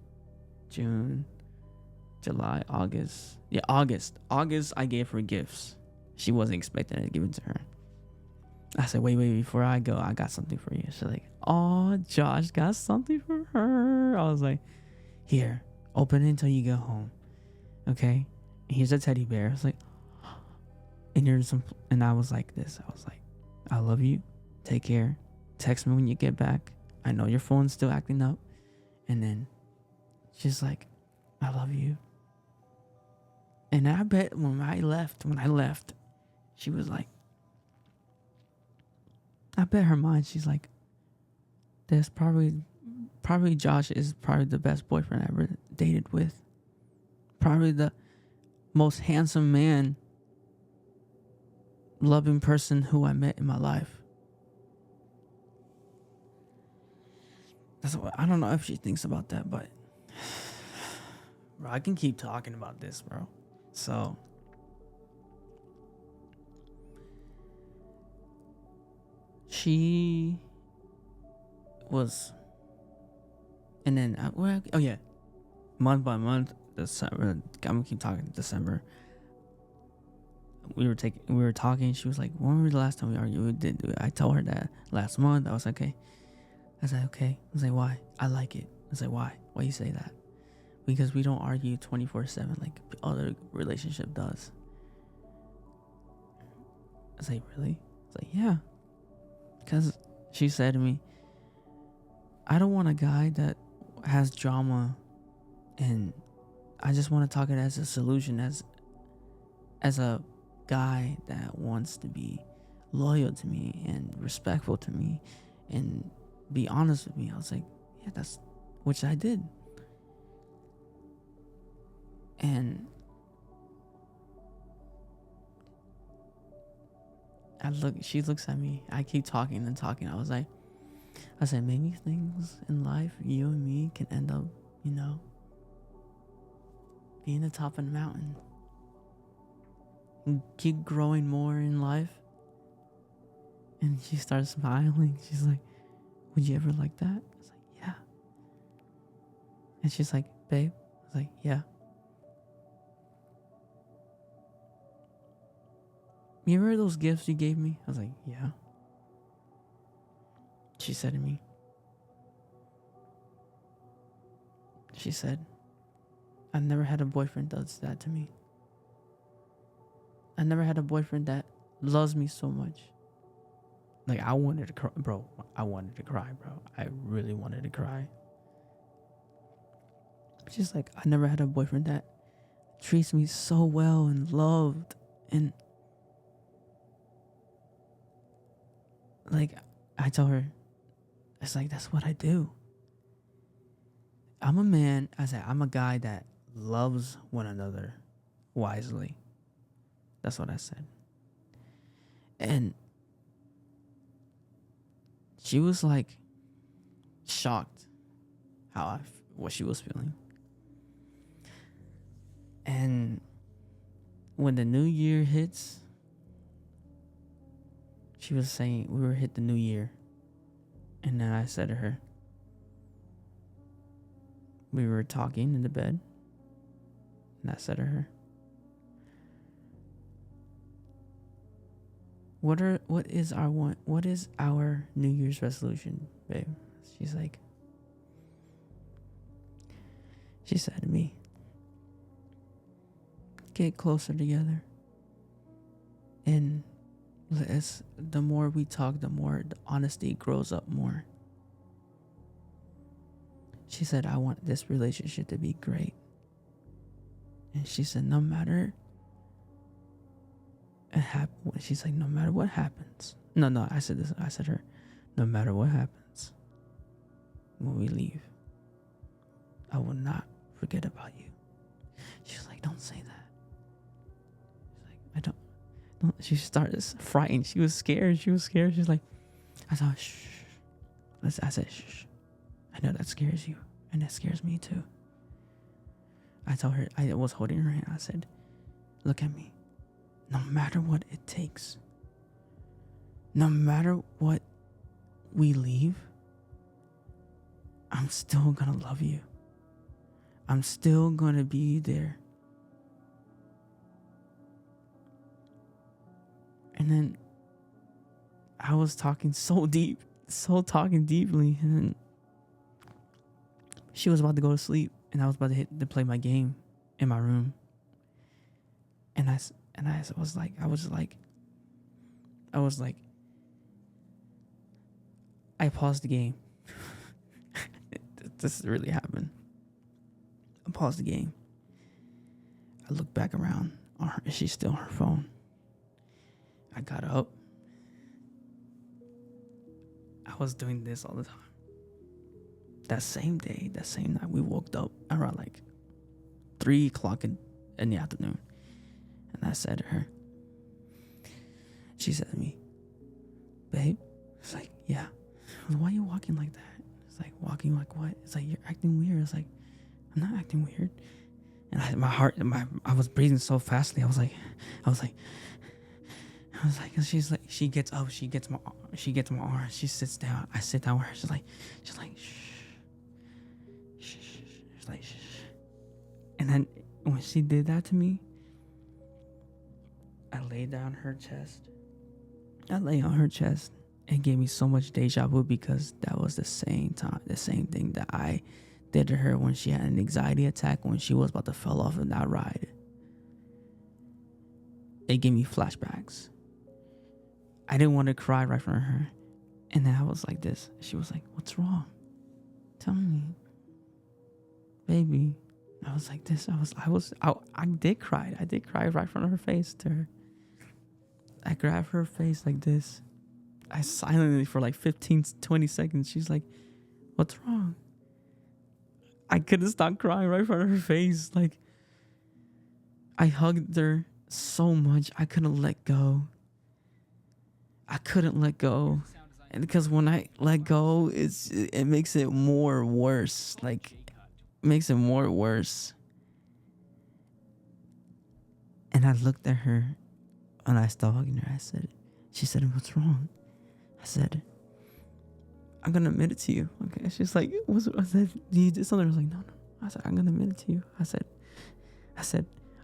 June, July, August. Yeah, August. I gave her gifts. She wasn't expecting it to give it to her. I said, wait, before I go, I got something for you. She's like, oh, Josh got something for her. I was like, here, open it until you go home. Okay? Here's a teddy bear. I was like, and I was like this. I was like, I love you. Take care. Text me when you get back. I know your phone's still acting up. And then she's like, I love you. And I bet when I left, she was like, I bet her mind, she's like, there's probably Josh is probably the best boyfriend I ever dated with. Probably the most handsome man, loving person who I met in my life. That's what, I don't know if she thinks about that, but bro, I can keep talking about this, bro. So she was, and then month by month, December. I'm gonna keep talking. December. We were talking. She was like, "When was the last time we argued?" We did do it. I told her that last month. I was like, okay. I said, okay. I was like, why? I like it. I was like, why? Why you say that? Because we don't argue 24/7 like other relationship does. I was like, really? I was like, yeah. Because she said to me, I don't want a guy that has drama, and I just want to talk it as a solution, as a guy that wants to be loyal to me and respectful to me and be honest with me. I was like, yeah, that's, which I did. And she looks at me. I keep talking and talking. I said, maybe things in life, you and me, can end up, being the top of the mountain. And keep growing more in life. And she starts smiling. She's like, would you ever like that? I was like, yeah. And she's like, babe? I was like, yeah. You remember those gifts you gave me? I was like, yeah. She said to me, she said, I never had a boyfriend that does that to me. I never had a boyfriend that loves me so much. Like, I wanted to cry, bro. I wanted to cry, bro. I really wanted to cry. She's like, I never had a boyfriend that treats me so well and loved. And like, I tell her, it's like, that's what I do. I'm a man. I said, I'm a guy that loves one another wisely. That's what I said. And she was like shocked what she was feeling. And when the new year hits, she was saying we were hit the new year. And then I said to her, we were talking in the bed. And I said to her, what is our New Year's resolution, babe? She said to me, get closer together. And the more we talk, the more the honesty grows up more. She said, I want this relationship to be great. And she said, no matter she's like, no matter what happens. No, I said this. I said to her, no matter what happens when we leave, I will not forget about you. She was like, don't say that. She's like, I don't. She started frightened. She was scared. She's like, I thought, shh. I said, shh. I know that scares you, and that scares me too. I told her, I was holding her hand. I said, look at me. No matter what it takes, no matter what we leave, I'm still gonna love you. I'm still gonna be there. And then I was talking deeply, and then she was about to go to sleep, and I was about to play my game in my room. And I was like, I paused the game. This really happened. I paused the game. I looked back around on her, and she's still on her phone. I got up. I was doing this all the time. That same day, that same night, we woke up around like 3 o'clock in the afternoon. And I said to her, she said to me, babe, it's like, yeah. I was, why are you walking like that? It's like, walking like what? It's like, you're acting weird. It's like, I'm not acting weird. And I was breathing so fastly. I was like, she's like, she gets up, she gets my arm, she sits down. I sit down with her. She's like, shh. She's like, shh. And then when she did that to me, I lay on her chest. It gave me so much deja vu because that was the same thing that I did to her when she had an anxiety attack when she was about to fall off in that ride. It gave me flashbacks. I didn't want to cry right in front of her. And then I was like this. She was like, what's wrong? Tell me. Baby. I was like this. I did cry. I did cry right in front of her face to her. I grabbed her face like this. I silently for like 15, 20 seconds. She's like, what's wrong? I couldn't stop crying right in front of her face. Like, I hugged her so much. I couldn't let go. And because when I let go, it makes it more worse. Like, makes it more worse. And I looked at her and I started hugging her. She said, what's wrong? I said, I'm going to admit it to you. Okay. She's like, I said, you did something? I was like, no. I said, I'm going to admit it to you. I said,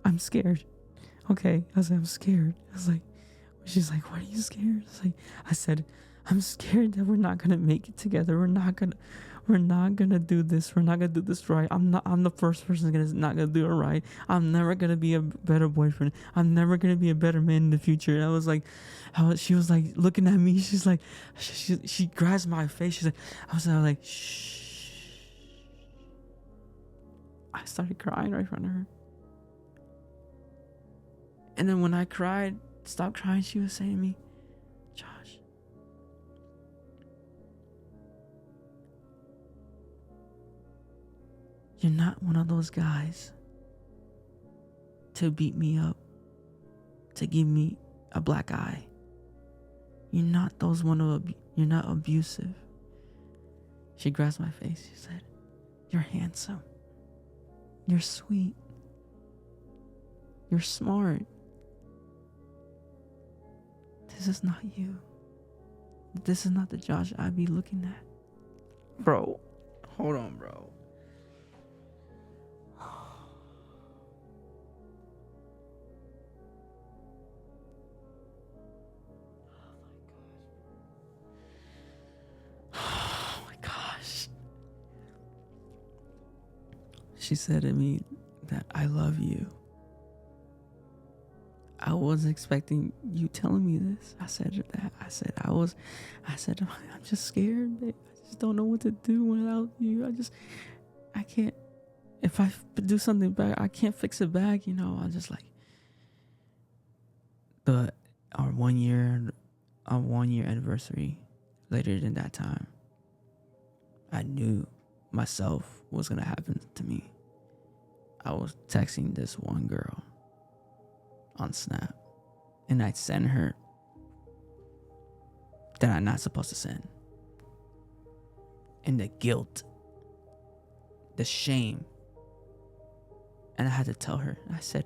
I'm scared. Okay. I said, I'm scared. I was like, she's like, what are you scared? I said, I'm scared that we're not going to make it together. We're not going to do this. We're not going to do this right. I'm the first person that's not going to do it right. I'm never going to be a better boyfriend. I'm never going to be a better man in the future. And I was like, she was like looking at me. She's like, she grabs my face. She's like, I was like, shh. I started crying right in front of her. And then when I stopped crying, she was saying to me, Josh, you're not one of those guys to beat me up, to give me a black eye. You're not you're not abusive. She grasped my face. She said, you're handsome. You're sweet. You're smart. This is not you. This is not the Josh I be looking at. Bro, hold on, bro. Oh my gosh. She said to me that I love you. I wasn't expecting you telling me this. I said that. I said, I'm just scared, babe. I just don't know what to do without you. I can't, if I do something back, I can't fix it back, you know. I just like, our 1 year anniversary later than that time, I knew myself was going to happen to me. I was texting this one girl on Snap, and I'd send her that I'm not supposed to send. And the guilt, the shame, and I had to tell her. I said,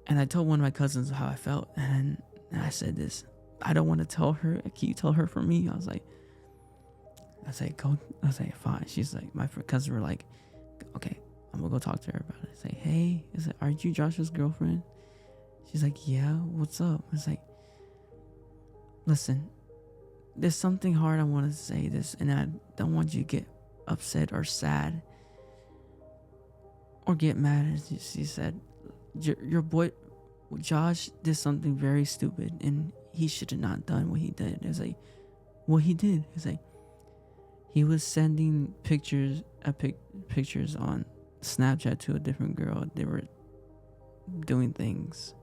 and I told one of my cousins how I felt, and I said this, I don't want to tell her. Can you tell her for me? I was like, go. I was like, fine. She's like, my cousins were like, okay, I'm gonna go talk to her about it. I say, hey, are you Josh's girlfriend? She's like, yeah, what's up? I was like, listen, there's something hard I want to say this, and I don't want you to get upset or sad or get mad. She said, your boy Josh did something very stupid, and he should have not done what he did. It's like, what he did is like, he was sending pictures on Snapchat to a different girl. They were doing things.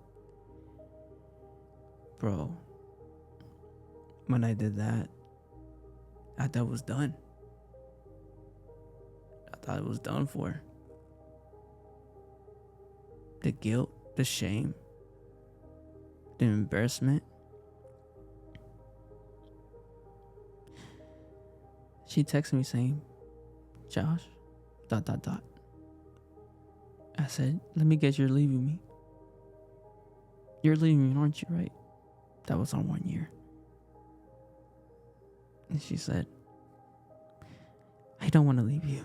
Bro, when I did that, I thought it was done. I thought it was done for. The guilt, the shame, the embarrassment. She texted me saying, Josh, ... I said, let me guess, you're leaving me. You're leaving me, aren't you, right? That was on 1 year. And she said, I don't want to leave you.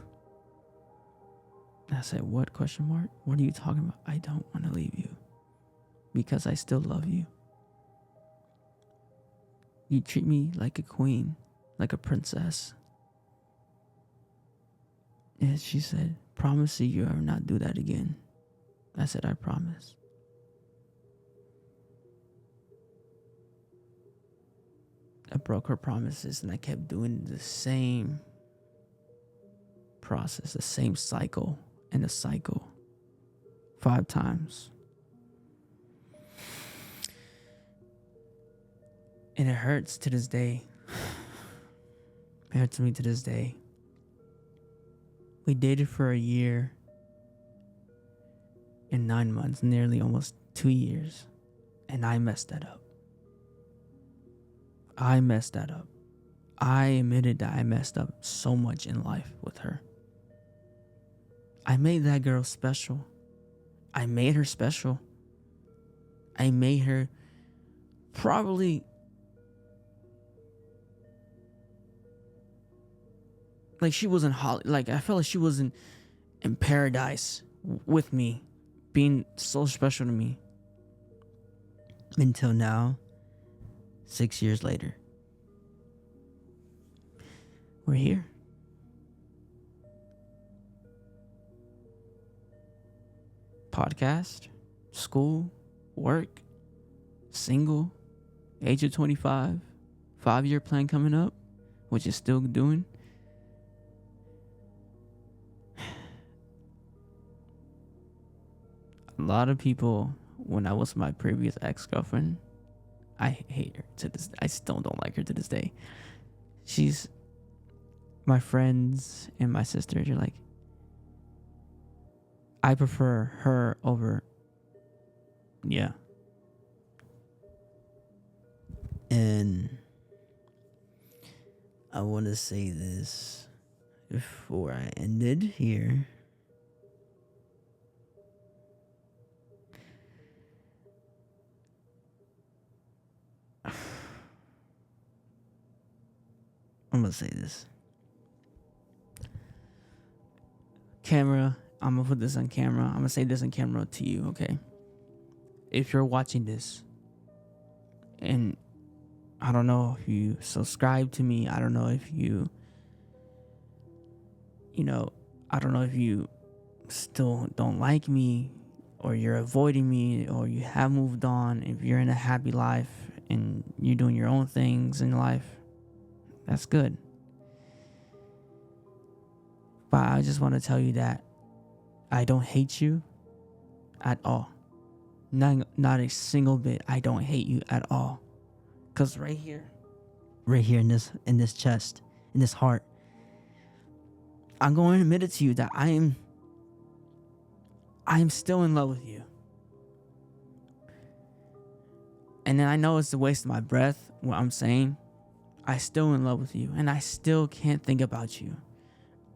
And I said, what, question mark? What are you talking about? I don't want to leave you because I still love you. You treat me like a queen, like a princess. And she said, promise you ever not do that again. I said, I promise. I broke her promises, and I kept doing the same process, the same cycle and a cycle 5 times. And it hurts to this day. It hurts me to this day. We dated for a year and 9 months, nearly almost 2 years. And I messed that up. I admitted that I messed up so much in life with her. I made that girl special. I made her special. I made her probably like she wasn't like I felt like she wasn't in paradise with me, being so special to me. Until now, 6 years later. We're here. Podcast, school, work, single, age of 25, 5-year plan coming up, which is still doing. A lot of people, when I was my previous ex-girlfriend, I hate her to this. I still don't like her to this day. She's my friends and my sisters are like, I prefer her over. Yeah. And I want to say this before I ended here. I'm going to say this. Camera, I'm going to put this on camera. I'm going to say this on camera to you, okay? If you're watching this, and I don't know if you subscribe to me, I don't know if you I don't know if you still don't like me, or you're avoiding me, or you have moved on. If you're in a happy life and you're doing your own things in life, that's good. But I just want to tell you that I don't hate you at all. Not a single bit. I don't hate you at all. Cause right here in this chest, in this heart, I'm going to admit it to you that I am still in love with you. And then I know it's a waste of my breath what I'm saying. I still in love with you, and I still can't think about you.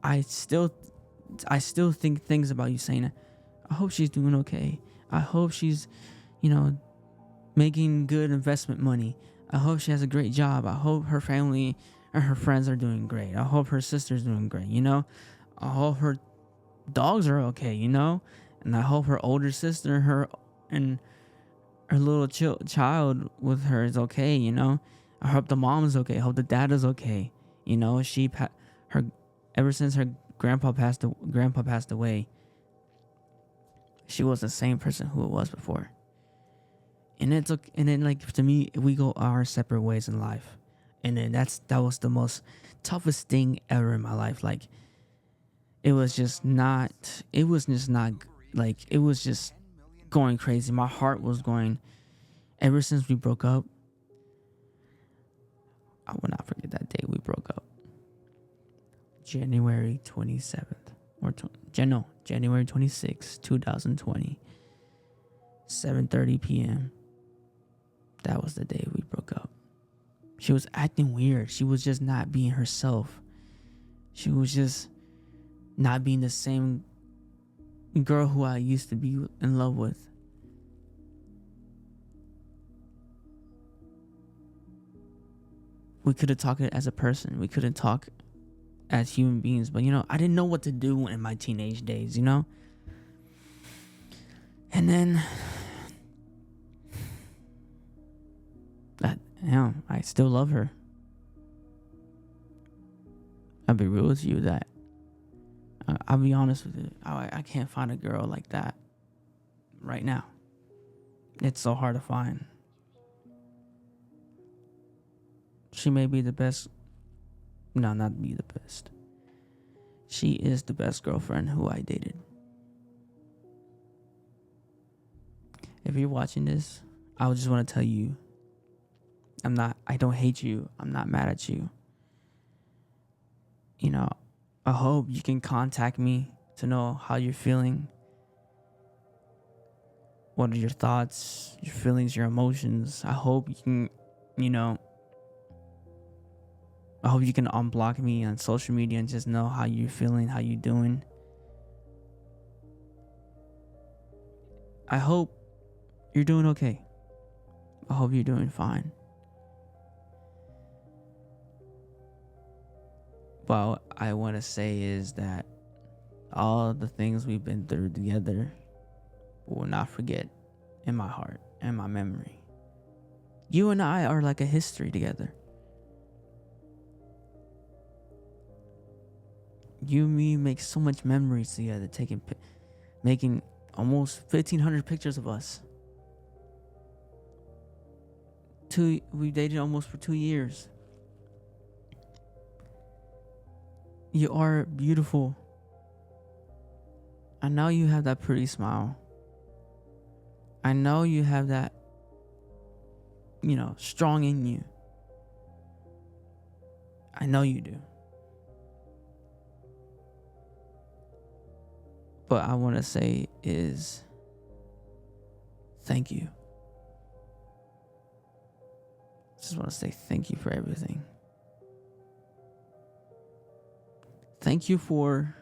I still think things about you, saying, I hope she's doing okay. I hope she's, making good investment money. I hope she has a great job. I hope her family and her friends are doing great. I hope her sister's doing great, I hope her dogs are okay, and I hope her older sister, her little child with her is okay, I hope the mom is okay. I hope the dad is okay. Ever since her grandpa passed away, she was the same person who it was before. And then like to me, we go our separate ways in life. And then that was the most toughest thing ever in my life. Like it was just going crazy. My heart was going, ever since we broke up. I will not forget that day we broke up. January 27th January 26th, 2020, 7:30 p.m. That was the day we broke up. She was acting weird. She was just not being herself. She was just not being the same girl who I used to be in love with. We could have talked as a person. We couldn't talk as human beings. But, I didn't know what to do in my teenage days, And then, I still love her. I'll be real with you that I'll be honest with you. I can't find a girl like that right now. It's so hard to find. She may be the best. No, not be the best. She is the best girlfriend who I dated. If you're watching this, I just want to tell you, I don't hate you. I'm not mad at you. You know, I hope you can contact me to know how you're feeling. What are your thoughts, your feelings, your emotions? I hope you can, I hope you can unblock me on social media and just know how you're feeling, how you're doing. I hope you're doing okay. I hope you're doing fine. But what I want to say is that all the things we've been through together will not forget in my heart and my memory. You and I are like a history together. You and me make so much memories together, making almost 1,500 pictures of us. We dated almost for 2 years. You are beautiful. I know you have that pretty smile. I know you have that, strong in you. I know you do. But I want to say is thank you. Just want to say thank you for everything. Thank you for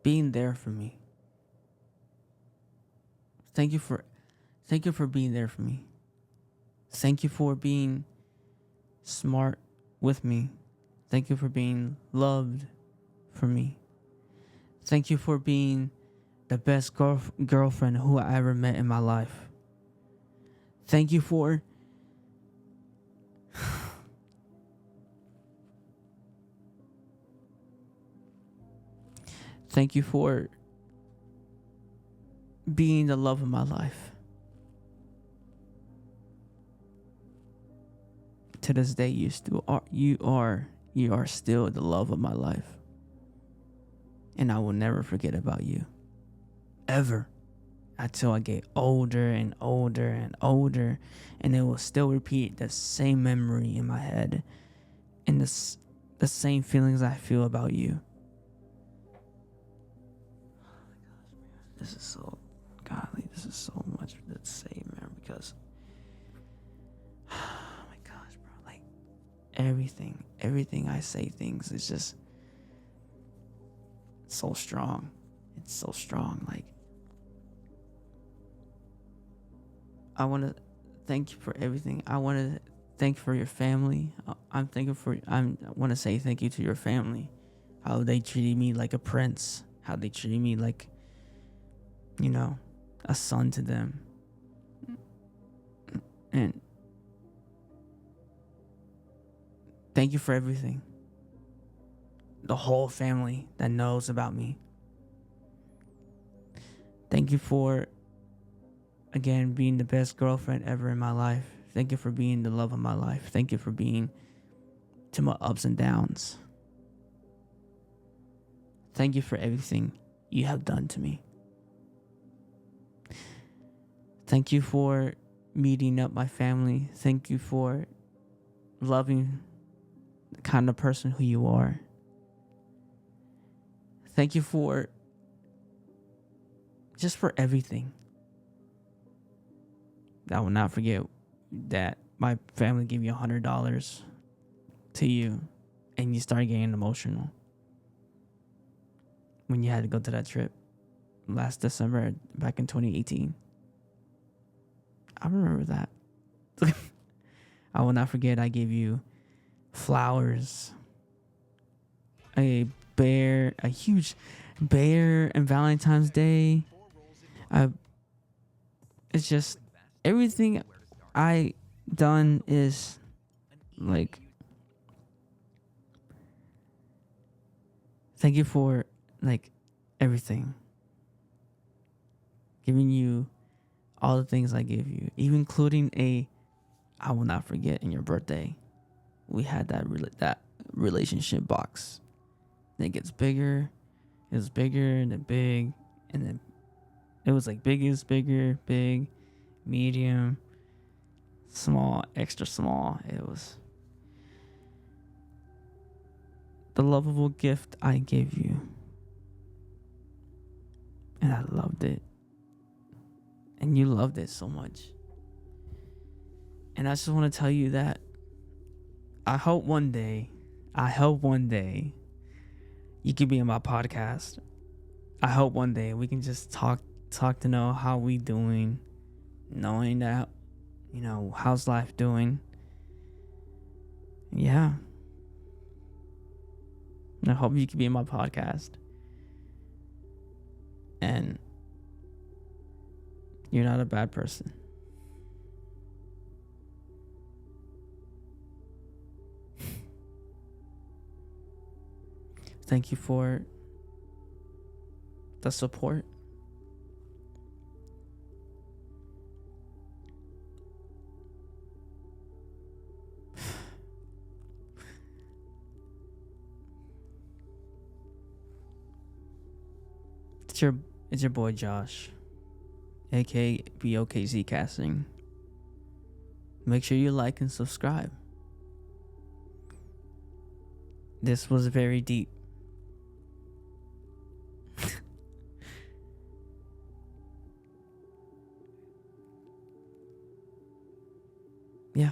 being there for me. Thank you for being there for me. Thank you for being smart with me. Thank you for being loved for me. Thank you for being the best girlfriend who I ever met in my life. Thank you for Thank you for being the love of my life. To this day, you are still the love of my life. And I will never forget about you. Ever. Until I get older and older and older. And it will still repeat the same memory in my head. And the same feelings I feel about you. This is so godly. This is so much to say, man, because oh my gosh, bro, like everything I say things is just so strong. It's so strong. Like, I want to thank you for everything. I want to thank you for your family. I want to say thank you to your family. How they treated me like a prince. How they treated me like, a son to them. And thank you for everything. The whole family that knows about me. Thank you for, again, being the best girlfriend ever in my life. Thank you for being the love of my life. Thank you for being to my ups and downs. Thank you for everything you have done to me. Thank you for meeting up my family. Thank you for loving the kind of person who you are. Thank you for everything. I will not forget that my family gave you $100 to you and you started getting emotional when you had to go to that trip last December back in 2018. I remember that. I will not forget I gave you flowers, a huge bear, and Valentine's Day. It's just everything I done is like, thank you for like everything. Giving you all the things I give you, even including I will not forget in your birthday. We had that relationship box. Then it gets bigger. It was bigger and then big, and then it was like biggest, bigger, big, medium, small, extra small. It was the lovable gift I gave you. And I loved it. And you loved it so much. And I just want to tell you that I hope one day you could be in my podcast. I hope one day we can just talk to know how we doing, knowing that, how's life doing. Yeah. I hope you can be in my podcast. And you're not a bad person. Thank you for the support. It's your boy Josh, aka BOKCCasting. Make sure you like and subscribe. This was very deep. Yeah.